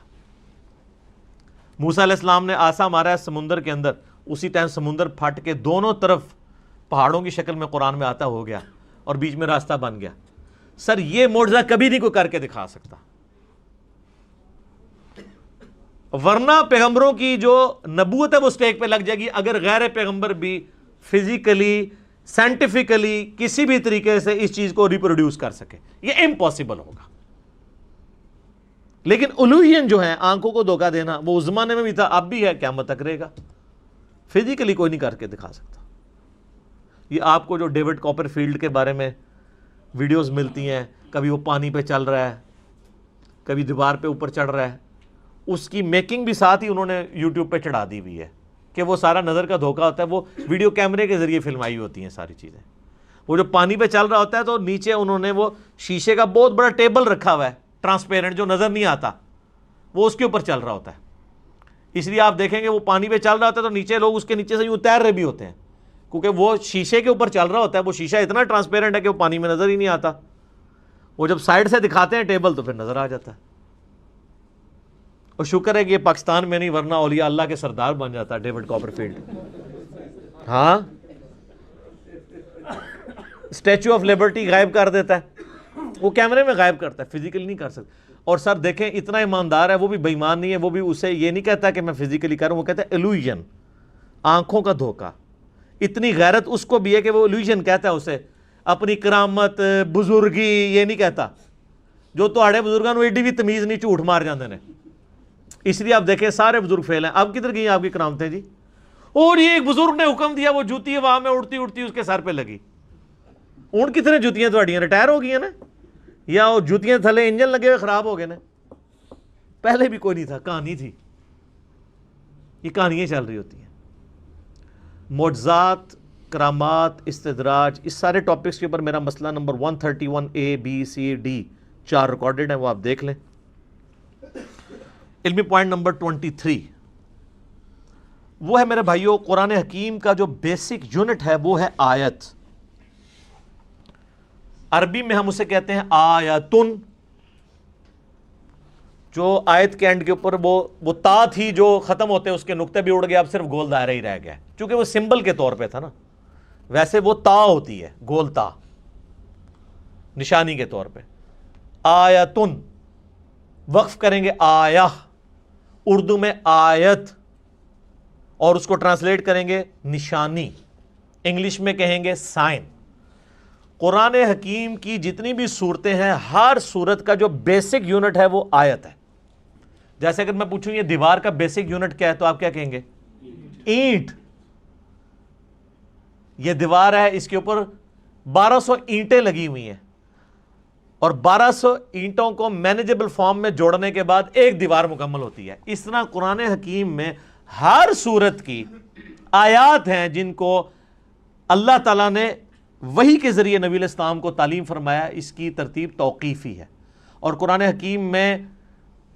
موسیٰ علیہ السلام نے عصا مارا ہے سمندر کے اندر, اسی ٹائم سمندر پھٹ کے دونوں طرف پہاڑوں کی شکل میں قرآن میں آتا ہو گیا اور بیچ میں راستہ بن گیا. سر یہ معجزہ کبھی نہیں کوئی کر کے دکھا سکتا, ورنہ پیغمبروں کی جو نبوت ہے وہ سٹیک پہ لگ جائے گی اگر غیر پیغمبر بھی فزیکلی سائنٹیفکلی کسی بھی طریقے سے اس چیز کو ریپروڈیوس کر سکے. یہ امپاسبل ہوگا. لیکن الوہین جو ہے, آنکھوں کو دھوکہ دینا, وہ اس زمانے میں بھی تھا, اب بھی ہے, قیامت تک رہے گا. فزیکلی کوئی نہیں کر کے دکھا سکتا. یہ آپ کو جو ڈیوڈ کاپر فیلڈ کے بارے میں ویڈیوز ملتی ہیں, کبھی وہ پانی پہ چل رہا ہے, کبھی دیوار پہ اوپر چڑھ رہا ہے, اس کی میکنگ بھی ساتھ ہی انہوں نے یوٹیوب پہ چڑھا دی ہوئی ہے کہ وہ سارا نظر کا دھوکہ ہوتا ہے. وہ ویڈیو کیمرے کے ذریعے فلمائی ہوتی ہیں ساری چیزیں. وہ جو پانی پہ چل رہا ہوتا ہے تو نیچے انہوں نے وہ شیشے کا بہت بڑا ٹیبل رکھا ہوا ہے, ٹرانسپیرنٹ, جو نظر نہیں آتا, وہ اس کے اوپر چل رہا ہوتا ہے. اس لیے آپ دیکھیں گے وہ پانی پہ چل رہا ہوتا ہے تو نیچے لوگ اس کے نیچے سے یوں تیر رہے بھی ہوتے ہیں, کیونکہ وہ شیشے کے اوپر چل رہا ہوتا ہے. وہ شیشہ اتنا ٹرانسپیرنٹ ہے کہ وہ پانی میں نظر ہی نہیں آتا. وہ جب سائڈ سے دکھاتے ہیں ٹیبل تو پھر نظر آ جاتا ہے. اور شکر ہے کہ یہ پاکستان میں نہیں, ورنہ اولیاء اللہ کے سردار بن جاتا ہے ڈیوڈ کاپر فیلڈ. ہاں, اسٹیچو آف لبرٹی غائب کر دیتا ہے, وہ کیمرے میں غائب کرتا ہے, فزیکلی نہیں کر سکتا. اور سر دیکھیں اتنا ایماندار ہے, وہ بھی بے ایمان نہیں ہے, وہ بھی اسے یہ نہیں کہتا کہ میں فزیکلی کروں, وہ کہتا ہے ایلوژن, آنکھوں کا دھوکہ. اتنی غیرت اس کو بھی ہے کہ وہ ایلوژن کہتا ہے اسے, اپنی کرامت بزرگی یہ نہیں کہتا. جو تہاڑے بزرگاں نوں ایڈی بھی تمیز نہیں, جھوٹ مار جاندے نے. اس لیے آپ دیکھیں سارے بزرگ فیل ہیں. اب کدھر گئی آپ کی کرامتیں جی؟ اور یہ ایک بزرگ نے حکم دیا, وہ جوتی ہوا میں اڑتی اڑتی اس کے سر پہ لگی. اون کتنے جوتیاں تھوڑیاں ریٹائر ہو گئی ہیں نا, یا وہ جوتیاں تھلے انجن لگے ہوئے خراب ہو گئے نا. پہلے بھی کوئی نہیں تھا, کہانی تھی. یہ کہانیاں چل رہی ہوتی ہیں. معجزات, کرامات, استدراج, اس سارے ٹاپکس کے اوپر میرا مسئلہ number 131A B C D 4 recorded ہیں, وہ آپ دیکھ لیں. علمی پوائنٹ نمبر 23, وہ ہے میرے بھائیوں قرآن حکیم کا جو بیسک یونٹ ہے وہ ہے آیت. عربی میں ہم اسے کہتے ہیں آیتن. جو آیت کے اینڈ کے اوپر وہ تا تھی جو ختم ہوتے اس کے نقطے بھی اڑ گئے, اب صرف گول دائرہ ہی رہ گیا, چونکہ وہ سمبل کے طور پہ تھا نا. ویسے وہ تا ہوتی ہے, گول تا, نشانی کے طور پہ. آیتن وقف کریں گے آیہ, اردو میں آیت, اور اس کو ٹرانسلیٹ کریں گے نشانی, انگلش میں کہیں گے سائن. قرآن حکیم کی جتنی بھی صورتیں ہیں, ہر صورت کا جو بیسک یونٹ ہے وہ آیت ہے. جیسے اگر میں پوچھوں یہ دیوار کا بیسک یونٹ کیا ہے تو آپ کیا کہیں گے؟ اینٹ. یہ دیوار ہے, اس کے اوپر 1200 اینٹیں لگی ہوئی ہیں, اور 1200 اینٹوں کو مینیجبل فارم میں جوڑنے کے بعد ایک دیوار مکمل ہوتی ہے. اس طرح قرآن حکیم میں ہر صورت کی آیات ہیں جن کو اللہ تعالیٰ نے وحی کے ذریعے نبی علیہ السلام کو تعلیم فرمایا. اس کی ترتیب توقیفی ہے, اور قرآن حکیم میں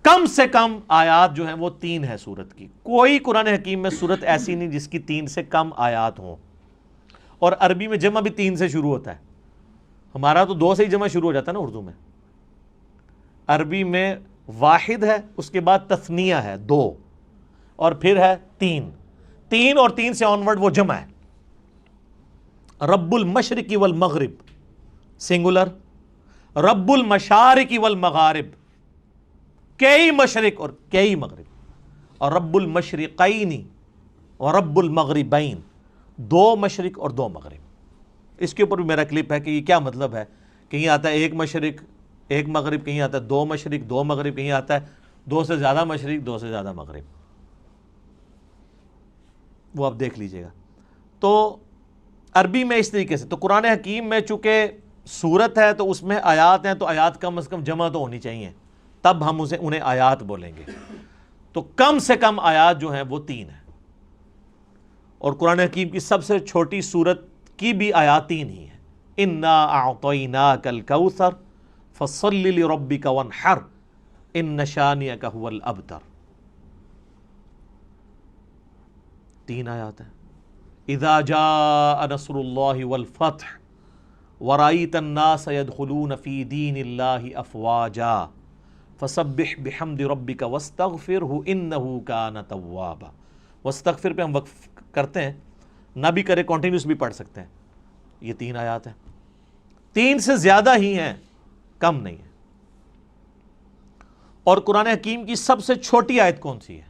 کم سے کم آیات جو ہیں وہ 3 ہے صورت کی. کوئی قرآن حکیم میں صورت ایسی نہیں جس کی 3 سے کم آیات ہوں. اور عربی میں جمع بھی 3 سے شروع ہوتا ہے. ہمارا تو 2 سے ہی جمع شروع ہو جاتا ہے نا اردو میں. عربی میں واحد ہے, اس کے بعد تثنیہ ہے 2, اور پھر ہے 3 اور 3 سے آنورڈ وہ جمع ہے. رب المشرق والمغرب سنگولر, رب المشارق والمغارب کئی مشرق اور کئی مغرب, اور رب المشرقین اور رب المغربین 2 مشرق اور 2 مغرب. اس کے اوپر بھی میرا کلپ ہے کہ یہ کیا مطلب ہے. کہیں آتا ہے 1 مشرق 1 مغرب, کہیں آتا ہے 2 مشرق 2 مغرب, کہیں آتا ہے 2 سے زیادہ مشرق 2 سے زیادہ مغرب. وہ آپ دیکھ لیجئے گا. تو عربی میں اس طریقے سے. تو قرآن حکیم میں چونکہ سورت ہے تو اس میں آیات ہیں, تو آیات کم از کم جمع تو ہونی چاہیے, تب ہم انہیں آیات بولیں گے. تو کم سے کم آیات جو ہیں وہ 3 ہیں, اور قرآن حکیم کی سب سے چھوٹی سورت کی بھی آیات 3 ہی ہیں. انا اعطیناک الکوثر فصل لربک وانحر ان شانئک هو الابتر. 3 آیات ہیں. اذا جاء نصر اللہ والفتح ورأیت الناس يدخلون فی دین اللہ افواجا فسبح بحمد ربک واستغفرہ انہ کان توابا. واستغفر پہ ہم وقف کرتے ہیں, نہ بھی کرے کنٹینیوس بھی پڑھ سکتے ہیں. یہ 3 آیات ہیں, 3 سے زیادہ ہی ہیں, کم نہیں ہے. اور قرآن حکیم کی سب سے چھوٹی آیت کون سی ہے؟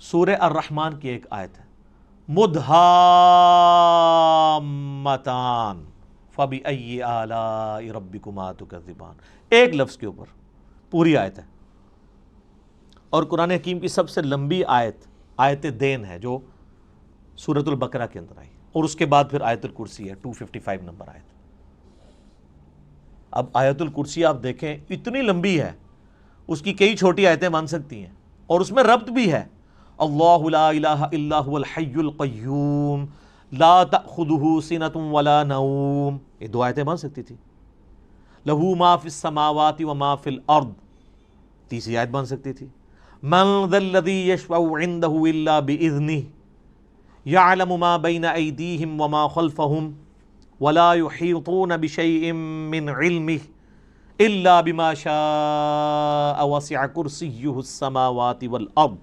سورہ الرحمن کی ایک آیت ہے, مدھامتان فبأی آلاء ربکما تکذبان. ایک لفظ کے اوپر پوری آیت ہے. اور قرآن حکیم کی سب سے لمبی آیت آیت دین ہے جو سورۃ البقرہ کے اندر آئی, اور اس کے بعد پھر آیت الکرسی ہے 255 نمبر آیت. اب آیت الکرسی آپ دیکھیں اتنی لمبی ہے, اس کی کئی چھوٹی آیتیں بن سکتی ہیں, اور اس میں ربط بھی ہے. اللہ لا الہ الا هو الحی القیوم لا تأخذہ سنۃ ولا نوم, یہ 2 آیتیں بن سکتی تھی. لہ ما فی السماوات وما فی الارض, تیسری آیت بن سکتی تھی. من ذا الذی یشفع عندہ الا باذنہ یعلم ما بین ایدیہم وما خلفہم ولا یحیطون بشیء من علمہ الا بما شاء وسع کرسیہ السماوات والارض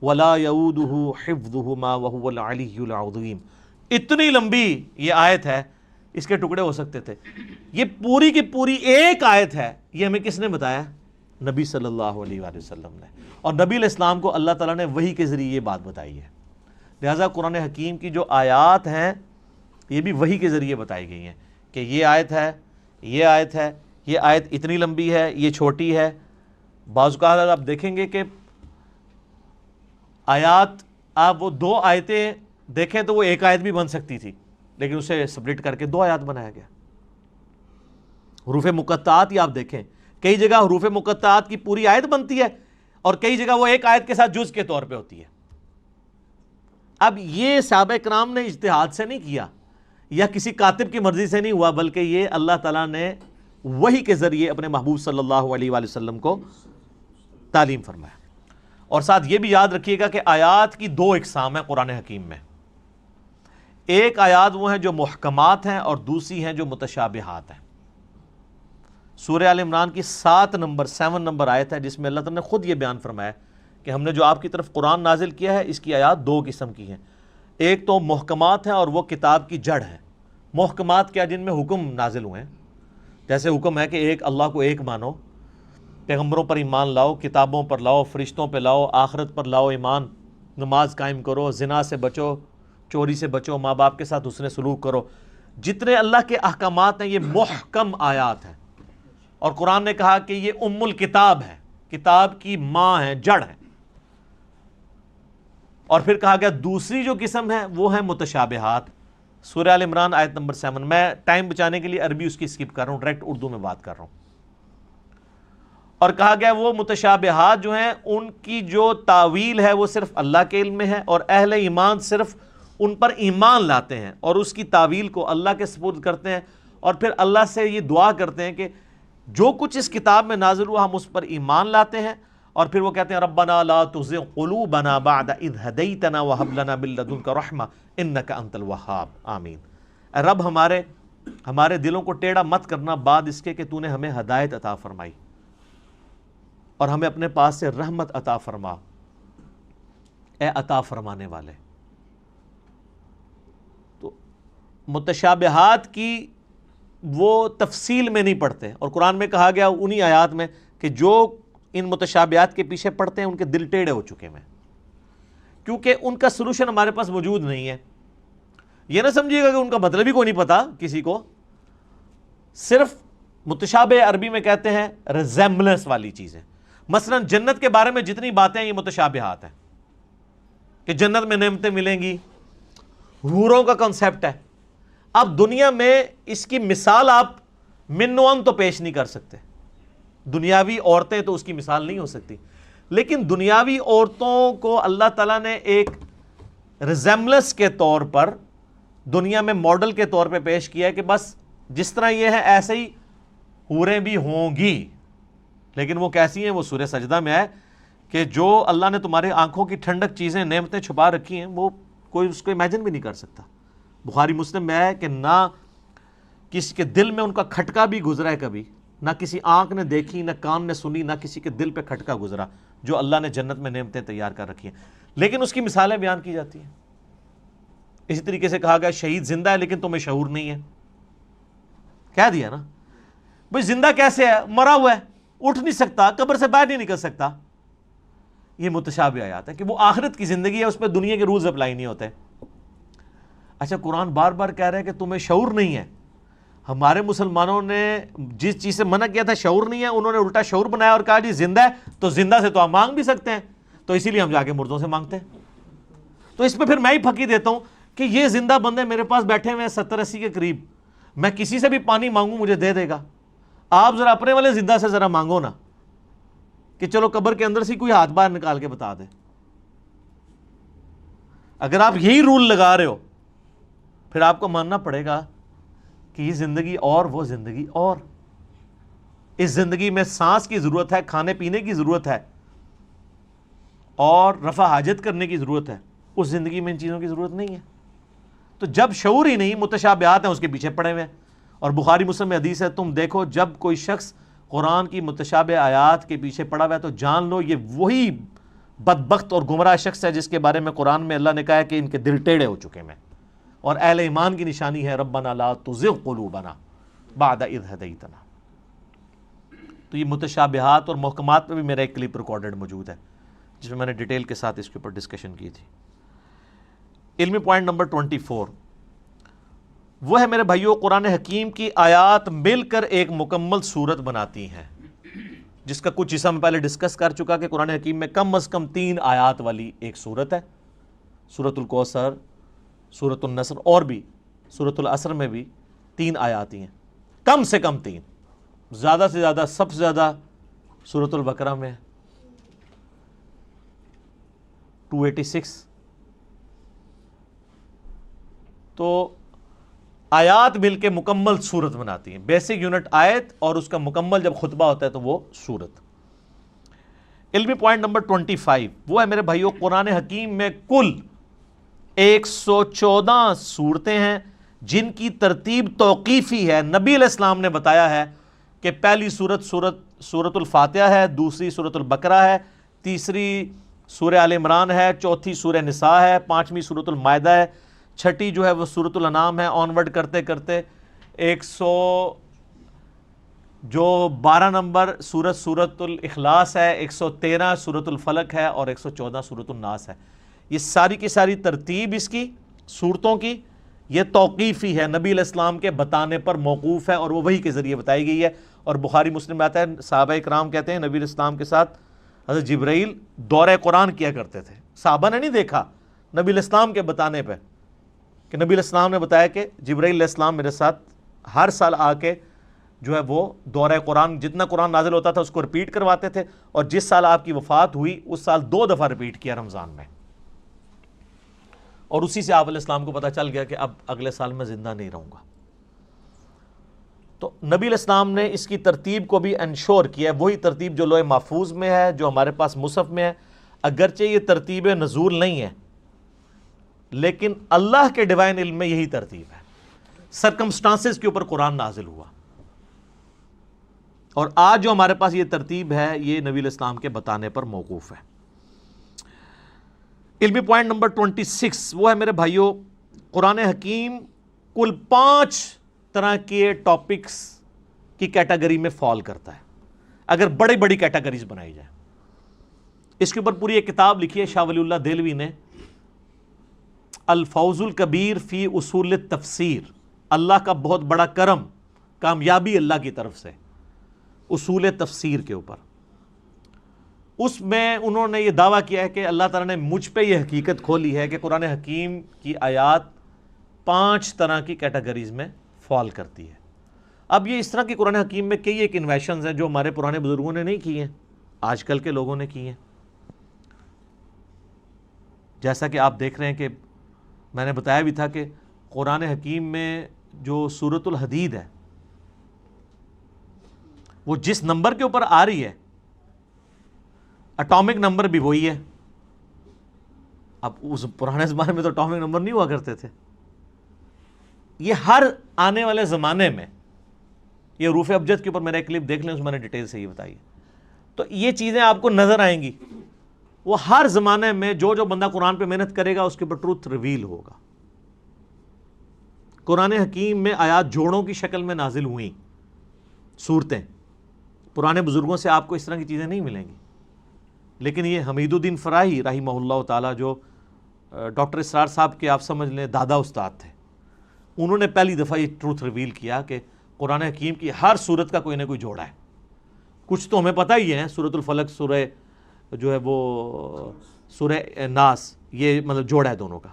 ولا یؤودہ حفظہما وہو العلی العظیم. اتنی لمبی یہ آیت ہے, اس کے ٹکڑے ہو سکتے تھے. یہ پوری کی پوری ایک آیت ہے. یہ ہمیں کس نے بتایا؟ نبی صلی اللہ علیہ وآلہ وسلم نے. اور نبی علیہ السلام کو اللہ تعالیٰ نے وحی کے ذریعے یہ بات بتائی ہے. لہٰذا قرآن حکیم کی جو آیات ہیں یہ بھی وحی کے ذریعے بتائی گئی ہیں کہ یہ آیت ہے, یہ آیت ہے, یہ آیت اتنی لمبی ہے, یہ چھوٹی ہے. بعض اوقات آپ دیکھیں گے کہ آیات, آپ وہ 2 آیتیں دیکھیں تو وہ ایک آیت بھی بن سکتی تھی, لیکن اسے سپلٹ کر کے 2 آیات بنایا گیا. حروف مقطعات ہی آپ دیکھیں, کئی جگہ حروف مقطعات کی پوری آیت بنتی ہے, اور کئی جگہ وہ ایک آیت کے ساتھ جز کے طور پہ ہوتی ہے. اب یہ صحابہ کرام نے اجتہاد سے نہیں کیا, یا کسی کاتب کی مرضی سے نہیں ہوا, بلکہ یہ اللہ تعالیٰ نے وحی کے ذریعے اپنے محبوب صلی اللہ علیہ وآلہ وسلم کو تعلیم فرمایا. اور ساتھ یہ بھی یاد رکھیے گا کہ آیات کی دو اقسام ہیں قرآن حکیم میں. ایک آیات وہ ہیں جو محکمات ہیں اور دوسری ہیں جو متشابہات ہیں. سورہ آل عمران کی 7 نمبر آیت ہے جس میں اللہ تعالیٰ نے خود یہ بیان فرمایا کہ ہم نے جو آپ کی طرف قرآن نازل کیا ہے اس کی آیات دو قسم کی ہیں. ایک تو محکمات ہیں اور وہ کتاب کی جڑ ہے. محکمات کیا؟ جن میں حکم نازل ہوئے ہیں. جیسے حکم ہے کہ ایک اللہ کو ایک مانو، پیغمبروں پر ایمان لاؤ، کتابوں پر لاؤ، فرشتوں پہ لاؤ، آخرت پر لاؤ ایمان، نماز قائم کرو، زنا سے بچو، چوری سے بچو، ماں باپ کے ساتھ حسن سلوک کرو. جتنے اللہ کے احکامات ہیں یہ محکم آیات ہیں. اور قرآن نے کہا کہ یہ ام الکتاب ہے، کتاب کی ماں ہے، جڑ ہے. اور پھر کہا گیا دوسری جو قسم ہے وہ ہے متشابہات. سورہ آل عمران آیت نمبر 7. میں ٹائم بچانے کے لیے عربی اس کی اسکپ کر رہا ہوں، ڈائریکٹ اردو میں بات کر رہا ہوں. اور کہا گیا وہ متشابہات جو ہیں ان کی جو تعویل ہے وہ صرف اللہ کے علم میں ہے، اور اہل ایمان صرف ان پر ایمان لاتے ہیں اور اس کی تعویل کو اللہ کے سپرد کرتے ہیں، اور پھر اللہ سے یہ دعا کرتے ہیں کہ جو کچھ اس کتاب میں نازل ہوا ہم اس پر ایمان لاتے ہیں. اور پھر وہ کہتے ہیں ربنا لا تزغ قلوبنا بعد اذ ہدیتنا وہب لنا من لدنک رحمہ انک انت الوہاب آمین. اے رب ہمارے دلوں کو ٹیڑھا مت کرنا بعد اس کے کہ تو نے ہمیں ہدایت عطا فرمائی، اور ہمیں اپنے پاس سے رحمت عطا فرما، اے عطا فرمانے والے. تو متشابہات کی وہ تفصیل میں نہیں پڑھتے، اور قرآن میں کہا گیا انہی آیات میں کہ جو ان متشابہات کے پیچھے پڑھتے ہیں ان کے دل ٹیڑھے ہو چکے ہیں، کیونکہ ان کا سلوشن ہمارے پاس موجود نہیں ہے. یہ نہ سمجھیے گا کہ ان کا مطلب ہی کوئی نہیں پتا کسی کو. صرف متشابہ عربی میں کہتے ہیں ریزیمبلنس والی چیزیں. مثلا جنت کے بارے میں جتنی باتیں ہیں یہ متشابہات ہیں کہ جنت میں نعمتیں ملیں گی، حوروں کا کنسیپٹ ہے. اب دنیا میں اس کی مثال آپ من و ان تو پیش نہیں کر سکتے، دنیاوی عورتیں تو اس کی مثال نہیں ہو سکتی، لیکن دنیاوی عورتوں کو اللہ تعالیٰ نے ایک ریزیمبلنس کے طور پر دنیا میں ماڈل کے طور پہ پیش کیا ہے کہ بس جس طرح یہ ہے ایسے ہی حوریں بھی ہوں گی. لیکن وہ کیسی ہیں؟ وہ سورہ سجدہ میں ہے کہ جو اللہ نے تمہاری آنکھوں کی ٹھنڈک چیزیں نعمتیں چھپا رکھی ہیں وہ کوئی اس کو امیجن بھی نہیں کر سکتا. بخاری مسلم میں ہے کہ نہ کسی کے دل میں ان کا کھٹکا بھی گزرا ہے کبھی، نہ کسی آنکھ نے دیکھی، نہ کان نے سنی، نہ کسی کے دل پہ کھٹکا گزرا جو اللہ نے جنت میں نعمتیں تیار کر رکھی ہیں. لیکن اس کی مثالیں بیان کی جاتی ہیں. اسی طریقے سے کہا گیا شہید زندہ ہے لیکن تمہیں شعور نہیں ہے. کہہ دیا نا بھئی زندہ کیسے ہے؟ مرا ہوا ہے، اٹھ نہیں سکتا، قبر سے باہر نہیں نکل سکتا. یہ متشابہ آیات ہے کہ وہ آخرت کی زندگی ہے، اس پہ دنیا کے رولز اپلائی نہیں ہوتے. اچھا قرآن بار بار کہہ رہے ہیں کہ تمہیں شعور نہیں ہے. ہمارے مسلمانوں نے جس چیز سے منع کیا تھا شعور نہیں ہے، انہوں نے الٹا شعور بنایا اور کہا جی زندہ ہے تو زندہ سے تو ہم مانگ بھی سکتے ہیں، تو اسی لیے ہم جا کے مردوں سے مانگتے ہیں. تو اس پہ پھر میں ہی پھکی دیتا ہوں کہ یہ زندہ بندے میرے پاس بیٹھے ہوئے ہیں 70-80 کے قریب، میں کسی سے بھی پانی مانگوں مجھے دے دے گا. آپ ذرا اپنے والے زندہ سے ذرا مانگو نا کہ چلو قبر کے اندر سے کوئی ہاتھ باہر نکال کے بتا دے. اگر آپ یہی رول لگا رہے ہو پھر آپ کو ماننا پڑے گا کہ یہ زندگی اور وہ زندگی اور. اس زندگی میں سانس کی ضرورت ہے، کھانے پینے کی ضرورت ہے اور رفع حاجت کرنے کی ضرورت ہے. اس زندگی میں ان چیزوں کی ضرورت نہیں ہے. تو جب شعور ہی نہیں، متشابہات ہیں اس کے پیچھے پڑے ہوئے ہیں. اور بخاری مسلم میں حدیث ہے تم دیکھو جب کوئی شخص قرآن کی متشابہ آیات کے پیچھے پڑا ہوا ہے تو جان لو یہ وہی بدبخت اور گمراہ شخص ہے جس کے بارے میں قرآن میں اللہ نے کہا ہے کہ ان کے دل ٹیڑھے ہو چکے ہیں. اور اہل ایمان کی نشانی ہے ربنا لا تزغ قلوبنا بعد اذ ہدیتنا. تو یہ متشابہات اور محکمات پہ بھی میرا ایک کلپ ریکارڈڈ موجود ہے جس میں میں نے ڈیٹیل کے ساتھ اس کے اوپر ڈسکشن کی تھی. علمی پوائنٹ نمبر 24 وہ ہے میرے بھائیوں قرآن حکیم کی آیات مل کر ایک مکمل صورت بناتی ہیں، جس کا کچھ حصہ میں پہلے ڈسکس کر چکا کہ قرآن حکیم میں کم از کم 3 آیات والی ایک صورت ہے. سورۃ الکوثر، سورۃ النصر اور بھی سورۃ العصر میں بھی 3 آیات ہیں، کم سے کم 3. زیادہ سے زیادہ سب سے زیادہ سورۃ البقرہ میں 286. تو آیات مل کے مکمل صورت بناتی ہیں. بیسک یونٹ آیت اور اس کا مکمل جب خطبہ ہوتا ہے تو وہ صورت. علمی پوائنٹ نمبر 25 وہ ہے میرے بھائیو، قرآن حکیم میں کل 114 صورتیں ہیں جن کی ترتیب توقیفی ہے۔ نبی علیہ السلام نے بتایا ہے کہ پہلی سورت الفاتحہ ہے، دوسری سورت البقرہ ہے، تیسری سورہ آل عمران ہے، چوتھی سورہ نساء ہے، پانچویں سورت المائدہ ہے، چھٹی جو ہے وہ سورت الانعام ہے، آنورڈ کرتے کرتے 12 نمبر سورت الاخلاص ہے، 113 سورت الفلق ہے اور 114 سورت الناس ہے۔ یہ ساری کی ساری ترتیب اس کی صورتوں کی یہ توقیفی ہے، نبی علیہ السلام کے بتانے پر موقوف ہے اور وہ وحی کے ذریعے بتائی گئی ہے۔ اور بخاری مسلم میں آتا ہے، صحابہ اکرام کہتے ہیں نبی علیہ السلام کے ساتھ حضرت جبرائیل دورہ قرآن کیا کرتے تھے۔ صحابہ نے نہیں دیکھا، نبی علیہ السلام کے بتانے پہ، کہ نبی علیہ السلام نے بتایا کہ جبرائیل علیہ السلام میرے ساتھ ہر سال آ کے جو ہے وہ دورہ قرآن، جتنا قرآن نازل ہوتا تھا اس کو رپیٹ کرواتے تھے، اور جس سال آپ کی وفات ہوئی اس سال 2 دفعہ رپیٹ کیا رمضان میں، اور اسی سے آپ علیہ السلام کو پتہ چل گیا کہ اب اگلے سال میں زندہ نہیں رہوں گا۔ تو نبی علیہ السلام نے اس کی ترتیب کو بھی انشور کیا ہے، وہی ترتیب جو لوح محفوظ میں ہے، جو ہمارے پاس مصحف میں ہے۔ اگرچہ یہ ترتیب نزول نہیں ہے لیکن اللہ کے ڈیوائن علم میں یہی ترتیب ہے، سرکمسٹانسز کے اوپر قرآن نازل ہوا، اور آج جو ہمارے پاس یہ ترتیب ہے یہ نبی علیہ السلام کے بتانے پر موقوف ہے۔ علمی پوائنٹ نمبر 26 وہ ہے میرے بھائیوں، قرآن حکیم کل 5 طرح کے ٹاپکس کی کیٹیگری میں فال کرتا ہے، اگر بڑی بڑی کیٹیگریز بنائی جائے۔ اس کے اوپر پوری ایک کتاب لکھی ہے شاہ ولی اللہ دہلوی نے، الفوز الکبیر فی اصول التفسیر، اللہ کا بہت بڑا کرم، کامیابی اللہ کی طرف سے اصول تفسیر کے اوپر۔ اس میں انہوں نے یہ دعویٰ کیا ہے کہ اللہ تعالیٰ نے مجھ پہ یہ حقیقت کھولی ہے کہ قرآن حکیم کی آیات 5 طرح کی کیٹیگریز میں فال کرتی ہے۔ اب یہ اس طرح کی قرآن حکیم میں کئی ایک انویشنز ہیں جو ہمارے پرانے بزرگوں نے نہیں کی ہیں، آج کل کے لوگوں نے کی ہیں۔ جیسا کہ آپ دیکھ رہے ہیں کہ میں نے بتایا بھی تھا کہ قرآن حکیم میں جو سورۃ الحدید ہے وہ جس نمبر کے اوپر آ رہی ہے اٹامک نمبر بھی وہی ہے۔ اب اس پرانے زمانے میں تو اٹامک نمبر نہیں ہوا کرتے تھے، یہ ہر آنے والے زمانے میں، یہ حروف ابجد کے اوپر میرا ایک کلپ دیکھ لیں، اس میں نے ڈیٹیل سے یہ بتائی، تو یہ چیزیں آپ کو نظر آئیں گی۔ وہ ہر زمانے میں جو بندہ قرآن پہ محنت کرے گا اس کے اوپر ٹروتھ ریویل ہوگا۔ قرآن حکیم میں آیات جوڑوں کی شکل میں نازل ہوئیں صورتیں، پرانے بزرگوں سے آپ کو اس طرح کی چیزیں نہیں ملیں گی۔ لیکن یہ حمید الدین فراہی رحمہ اللہ تعالیٰ، جو ڈاکٹر اسرار صاحب کے آپ سمجھ لیں دادا استاد تھے، انہوں نے پہلی دفعہ یہ ٹروتھ ریویل کیا کہ قرآن حکیم کی ہر صورت کا کوئی نہ کوئی جوڑا ہے۔ کچھ تو ہمیں پتہ ہی ہے، سورۃ الفلق، سورہ جو ہے وہ سورہ ناس، یہ مطلب جوڑا ہے دونوں کا،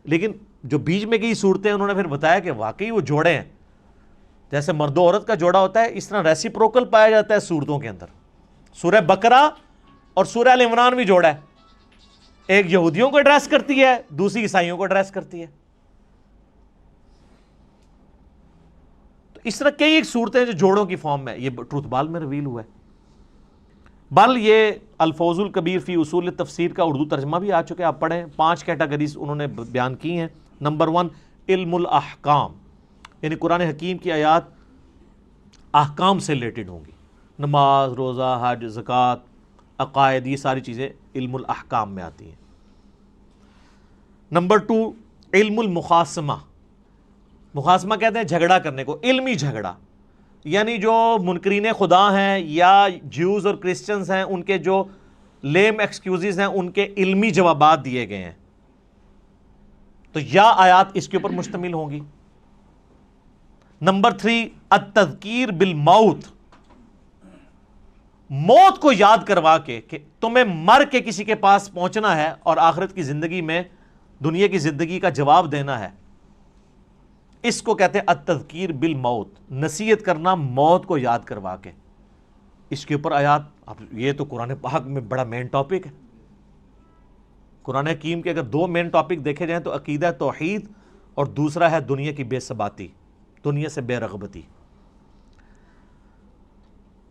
لیکن جو بیچ میں کی صورتیں انہوں نے پھر بتایا کہ واقعی وہ جوڑے ہیں، جیسے مرد و عورت کا جوڑا ہوتا ہے اس طرح ریسیپروکل پایا جاتا ہے صورتوں کے اندر۔ سورہ بقرہ اور سورہ آل عمران بھی جوڑا ہے، ایک یہودیوں کو ایڈریس کرتی ہے، دوسری عیسائیوں کو ایڈریس کرتی ہے۔ تو اس طرح کئی ایک صورتیں جو جوڑوں کی فارم میں، یہ ٹروتھ بال میں ریویل ہوا ہے۔ بل یہ الفوز الکبیر فی اصول تفسیر کا اردو ترجمہ بھی آ چکے، آپ پڑھیں۔ 5 کیٹیگریز انہوں نے بیان کی ہیں۔ نمبر 1 علم الاحکام، یعنی قرآن حکیم کی آیات احکام سے ریلیٹڈ ہوں گی، نماز، روزہ، حج، زکوٰۃ، عقائد، یہ ساری چیزیں علم الاحکام میں آتی ہیں۔ نمبر 2 علم المخاصمہ، مخاصمہ کہتے ہیں جھگڑا کرنے کو، علمی جھگڑا، یعنی جو منکرین خدا ہیں یا جیوز اور کرسچنز ہیں، ان کے جو لیم ایکسکیوزز ہیں ان کے علمی جوابات دیے گئے ہیں، تو یا آیات اس کے اوپر مشتمل ہوں گی۔ نمبر 3 التذکیر بالموت، موت کو یاد کروا کے کہ تمہیں مر کے کسی کے پاس پہنچنا ہے اور آخرت کی زندگی میں دنیا کی زندگی کا جواب دینا ہے، اس کو کہتے ہیں التذکیر بالموت، نصیحت کرنا موت کو یاد کروا کے۔ اس کے اوپر آیات، اب یہ تو قرآن پاک میں بڑا مین ٹاپک ہے۔ قرآن حکیم کے اگر 2 مین ٹاپک دیکھے جائیں تو عقیدہ توحید اور دوسرا ہے دنیا کی بے ثباتی، دنیا سے بے رغبتی۔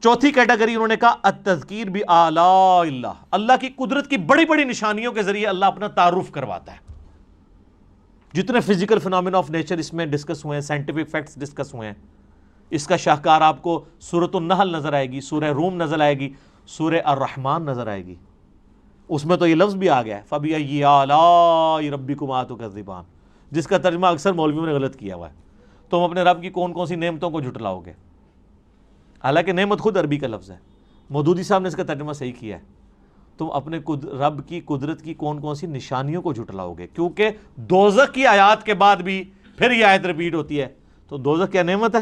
چوتھی کیٹیگری انہوں نے کہا التذکیر بآلاء اللہ، اللہ کی قدرت کی بڑی بڑی نشانیوں کے ذریعے اللہ اپنا تعارف کرواتا ہے. جتنے فزیکل فینومینا آف نیچر اس میں ڈسکس ہوئے ہیں، سائنٹیفک فیکٹس ڈسکس ہوئے ہیں، اس کا شاہکار آپ کو سورۃ النحل نظر آئے گی، سورہ روم نظر آئے گی، سورہ الرحمن نظر آئے گی. اس میں تو یہ لفظ بھی آ گیا ہے فَبِأَيِّ آلَاءِ رَبِّكُمَا تُكَذِّبَانِ، جس کا ترجمہ اکثر مولویوں نے غلط کیا ہوا ہے. تم اپنے رب کی کون کون سی نعمتوں کو جھٹلاؤ گے، حالانکہ نعمت خود عربی کا لفظ ہے. مودودی صاحب نے اس کا ترجمہ صحیح کیا ہے، تم اپنے رب کی قدرت کی کون کون سی نشانیوں کو جھٹلاؤ گے، کیونکہ دوزخ کی آیات کے بعد بھی پھر یہ آیت ریپیٹ ہوتی ہے. تو دوزخ کیا نعمت ہے؟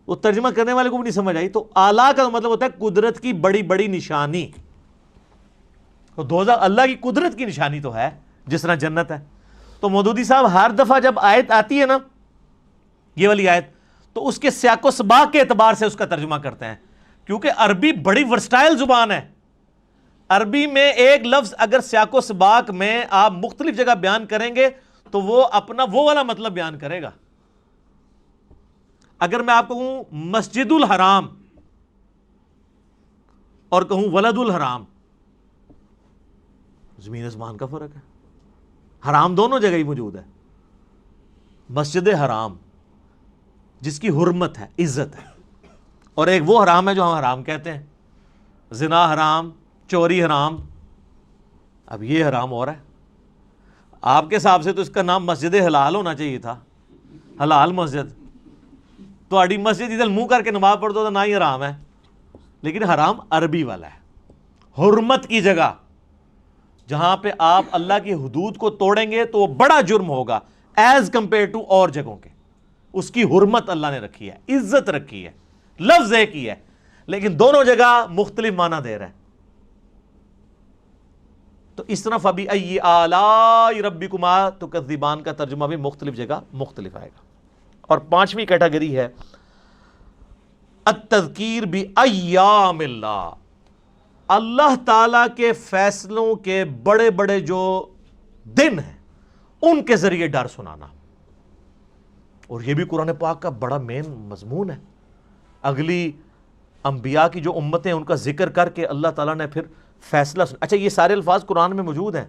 وہ ترجمہ کرنے والے کو بھی نہیں سمجھ آئی. تو اعلیٰ کا مطلب ہوتا ہے قدرت کی بڑی بڑی نشانی. تو دوزخ اللہ کی قدرت کی نشانی تو ہے جس طرح جنت ہے. تو مودودی صاحب ہر دفعہ جب آیت آتی ہے نا، یہ والی آیت، تو اس کے سیاق و سباق کے اعتبار سے اس کا ترجمہ کرتے ہیں، کیونکہ عربی بڑی ورسٹائل زبان ہے. عربی میں ایک لفظ اگر سیاق و سباق میں آپ مختلف جگہ بیان کریں گے تو وہ اپنا وہ والا مطلب بیان کرے گا. اگر میں آپ کو کہوں مسجد الحرام اور کہوں ولد الحرام، زمین آسمان کا فرق ہے. حرام دونوں جگہ ہی موجود ہے. مسجد حرام جس کی حرمت ہے، عزت ہے، اور ایک وہ حرام ہے جو ہم حرام کہتے ہیں، زنا حرام، چوری حرام. اب یہ حرام ہو رہا ہے. آپ کے حساب سے تو اس کا نام مسجد حلال ہونا چاہیے تھا، حلال مسجد. تو اڈی مسجد ادھر منہ کر کے نماز پڑھ دو تو نہ ہی حرام ہے، لیکن حرام عربی والا ہے. حرمت کی جگہ جہاں پہ آپ اللہ کی حدود کو توڑیں گے تو وہ بڑا جرم ہوگا ایز کمپیئر ٹو اور جگہوں کے. اس کی حرمت اللہ نے رکھی ہے، عزت رکھی ہے، لفظ ایک ہی ہے، لیکن دونوں جگہ مختلف معنی دے رہا ہے. تو اس طرح فَبِأَيِّ آلَاءِ رَبِّكُمَا تُكَذِّبَانِ کا ترجمہ بھی مختلف جگہ مختلف آئے گا. اور پانچویں کیٹیگری ہے التذکیر بِأَيَّامِ اللہ، اللہ تعالیٰ کے فیصلوں کے بڑے بڑے جو دن ہیں ان کے ذریعے ڈر سنانا. اور یہ بھی قرآن پاک کا بڑا مین مضمون ہے. اگلی انبیاء کی جو امتیں ان کا ذکر کر کے اللہ تعالیٰ نے پھر فیصلہ اچھا یہ سارے الفاظ قرآن میں موجود ہیں.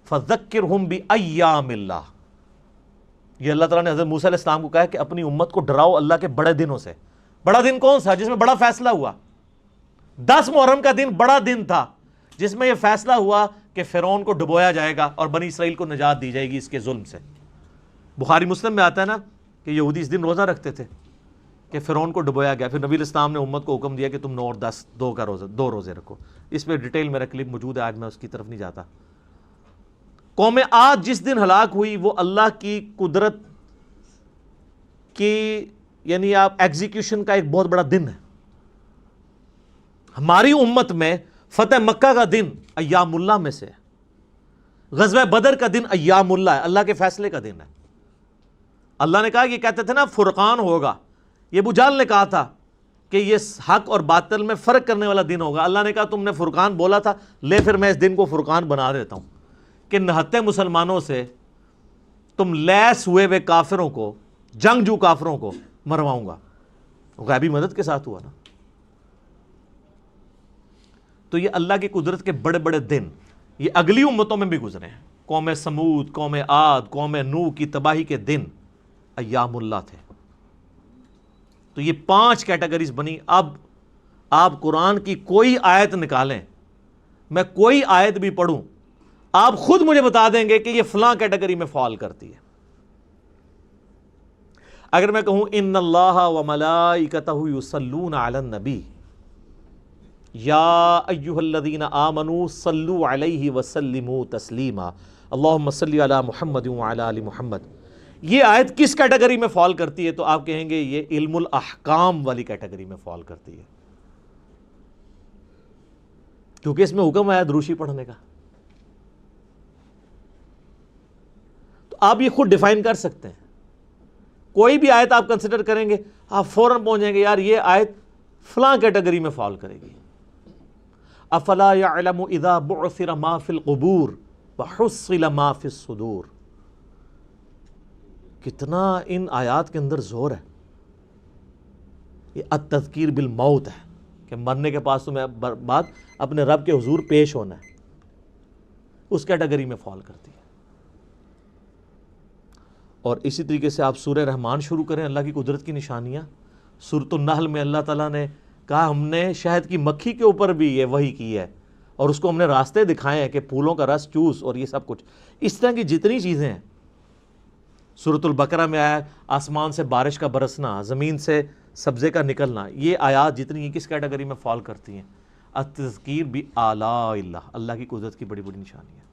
فَذَكِّرْهُمْ بِأَيَّامِ اللَّهِ، یہ اللہ تعالیٰ نے حضرت موسیٰ علیہ السلام کو کہا کہ اپنی امت کو ڈراؤ اللہ کے بڑے دنوں سے. بڑا دن کون سا؟ جس میں بڑا فیصلہ ہوا. 10 محرم کا دن بڑا دن تھا جس میں یہ فیصلہ ہوا کہ فرعون کو ڈبویا جائے گا اور بنی اسرائیل کو نجات دی جائے گی اس کے ظلم سے. بخاری مسلم میں آتا ہے نا کہ یہودی اس دن روزہ رکھتے تھے کہ فرعون کو ڈبویا گیا. پھر نبی علیہ السلام نے امت کو حکم دیا کہ تم 9 اور 10 دو روزے رکھو. اس پہ ڈیٹیل میرا کلپ موجود ہے، آج میں اس کی طرف نہیں جاتا. قوم عاد جس دن ہلاک ہوئی وہ اللہ کی قدرت کی یعنی آپ ایگزیکیوشن کا ایک بہت بڑا دن ہے. ہماری امت میں فتح مکہ کا دن ایام اللہ میں سے ہے. غزوہ بدر کا دن ایام اللہ ہے، اللہ کے فیصلے کا دن ہے. اللہ نے کہا یہ کہتے تھے نا فرقان ہوگا، یہ ابو جہل نے کہا تھا کہ یہ حق اور باطل میں فرق کرنے والا دن ہوگا. اللہ نے کہا تم نے فرقان بولا تھا، لے پھر میں اس دن کو فرقان بنا دیتا ہوں کہ نہتے مسلمانوں سے تم لیس ہوئے کافروں کو، جنگجو کافروں کو مرواؤں گا. غیبی مدد کے ساتھ ہوا نا. تو یہ اللہ کی قدرت کے بڑے بڑے دن یہ اگلی امتوں میں بھی گزرے ہیں. قوم سمود، قوم عاد، قوم نوح کی تباہی کے دن ایام اللہ تھے. تو یہ 5 کیٹیگریز بنی. اب آپ قرآن کی کوئی آیت نکالیں، میں کوئی آیت بھی پڑھوں، آپ خود مجھے بتا دیں گے کہ یہ فلاں کیٹیگری میں فال کرتی ہے. اگر میں کہوں ان اللہ وملائکتہ یصلون علی النبی یا ایھا الذین آمنوا صلوا علیہ وسلموا تسلیما اللہم صلی علی محمد وعلی آل محمد، یہ آیت کس کیٹیگری میں فال کرتی ہے؟ تو آپ کہیں گے یہ علم الاحکام والی کیٹیگری میں فال کرتی ہے، کیونکہ اس میں حکم ہے دروشی پڑھنے کا. تو آپ یہ خود ڈیفائن کر سکتے ہیں. کوئی بھی آیت آپ کنسیڈر کریں گے آپ فوراً پہنچ جائیں گے یار یہ آیت فلاں کیٹیگری میں فال کرے گی. افلا یعلم اذا بعثر ما فی القبور وحصل ما فی الصدور. کتنا ان آیات کے اندر زور ہے. یہ التذکیر بالموت ہے کہ مرنے کے پاس تمہیں بعد اپنے رب کے حضور پیش ہونا ہے، اس کیٹیگری میں فال کرتی ہے. اور اسی طریقے سے آپ سورہ رحمان شروع کریں، اللہ کی قدرت کی نشانیاں. سورۃ النحل میں اللہ تعالیٰ نے کہا ہم نے شہد کی مکھی کے اوپر بھی یہ وحی کی ہے اور اس کو ہم نے راستے دکھائے ہیں کہ پھولوں کا رس چوس اور یہ سب کچھ. اس طرح کی جتنی چیزیں ہیں. سورۃ البقرہ میں آیا آسمان سے بارش کا برسنا، زمین سے سبزے کا نکلنا. یہ آیات جتنی ہیں کس کیٹیگری میں فال کرتی ہیں؟ التذکیر بآلاء اللہ، اللہ کی قدرت کی بڑی بڑی نشانی ہے.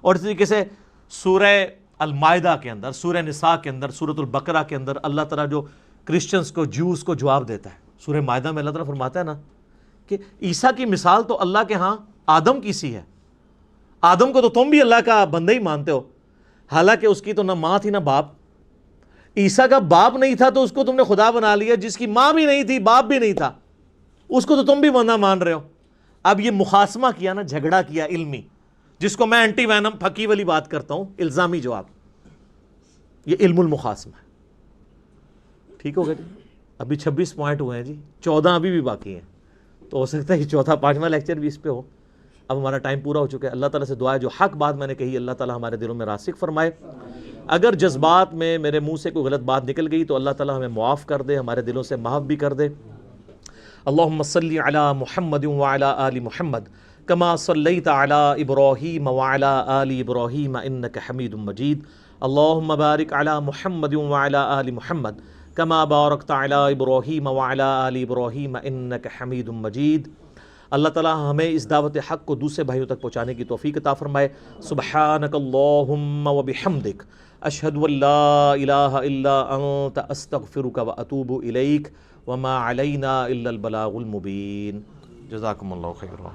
اور اس طریقے سے سورہ المائدہ کے اندر، سورہ نساء کے اندر، سورۃ البقرہ کے اندر اللہ تعالیٰ جو کرسچنز کو، جوز کو جواب دیتا ہے. سورہ مائدہ میں اللہ تعالیٰ فرماتا ہے نا کہ عیسیٰ کی مثال تو اللہ کے ہاں آدم کی سی ہے. آدم کو تو تم بھی اللہ کا بندہ ہی مانتے ہو، حالانکہ اس کی تو نہ ماں تھی نہ باپ. عیسیٰ کا باپ نہیں تھا تو اس کو تم نے خدا بنا لیا. جس کی ماں بھی نہیں تھی، باپ بھی نہیں تھا، اس کو تو تم بھی بندہ مان رہے ہو. اب یہ مخاصمہ کیا نا، جھگڑا کیا علمی، جس کو میں اینٹی وینم پھکی والی بات کرتا ہوں، الزامی جواب. یہ علم المخاصمہ ہے. ٹھیک ہو گیا جی؟ ابھی 26 پوائنٹ ہوئے ہیں جی، 14 ابھی بھی باقی ہیں. تو ہو سکتا ہے کہ چوتھا 5واں لیکچر بھی اس پہ ہو. اب ہمارا ٹائم پورا ہو چکا ہے. اللہ تعالیٰ سے دعا ہے جو حق بات میں نے کہی اللہ تعالیٰ ہمارے دلوں میں راسخ فرمائے. اگر جذبات میں میرے منہ سے کوئی غلط بات نکل گئی تو اللہ تعالیٰ ہمیں معاف کر دے، ہمارے دلوں سے محو بھی کر دے. اللہم صلی علی محمد وعلی آل محمد کما صلیت علی ابراہیم وعلی آل ابراہیم انک حمید مجید. اللہم بارک علی محمد وعلی آل محمد کما بارکت علی ابراہیم وعلی آل ابراہیم انک حمید مجید. اللہ تعالیٰ ہمیں اس دعوت حق کو دوسرے بھائیوں تک پہنچانے کی توفیق عطا فرمائے. سبحانک اللہم وبحمدک اشہد ان لا الہ الا انت استغفرک واتوب الیک وما علینا الا البلاغ المبین. جزاکم اللہ خیرا.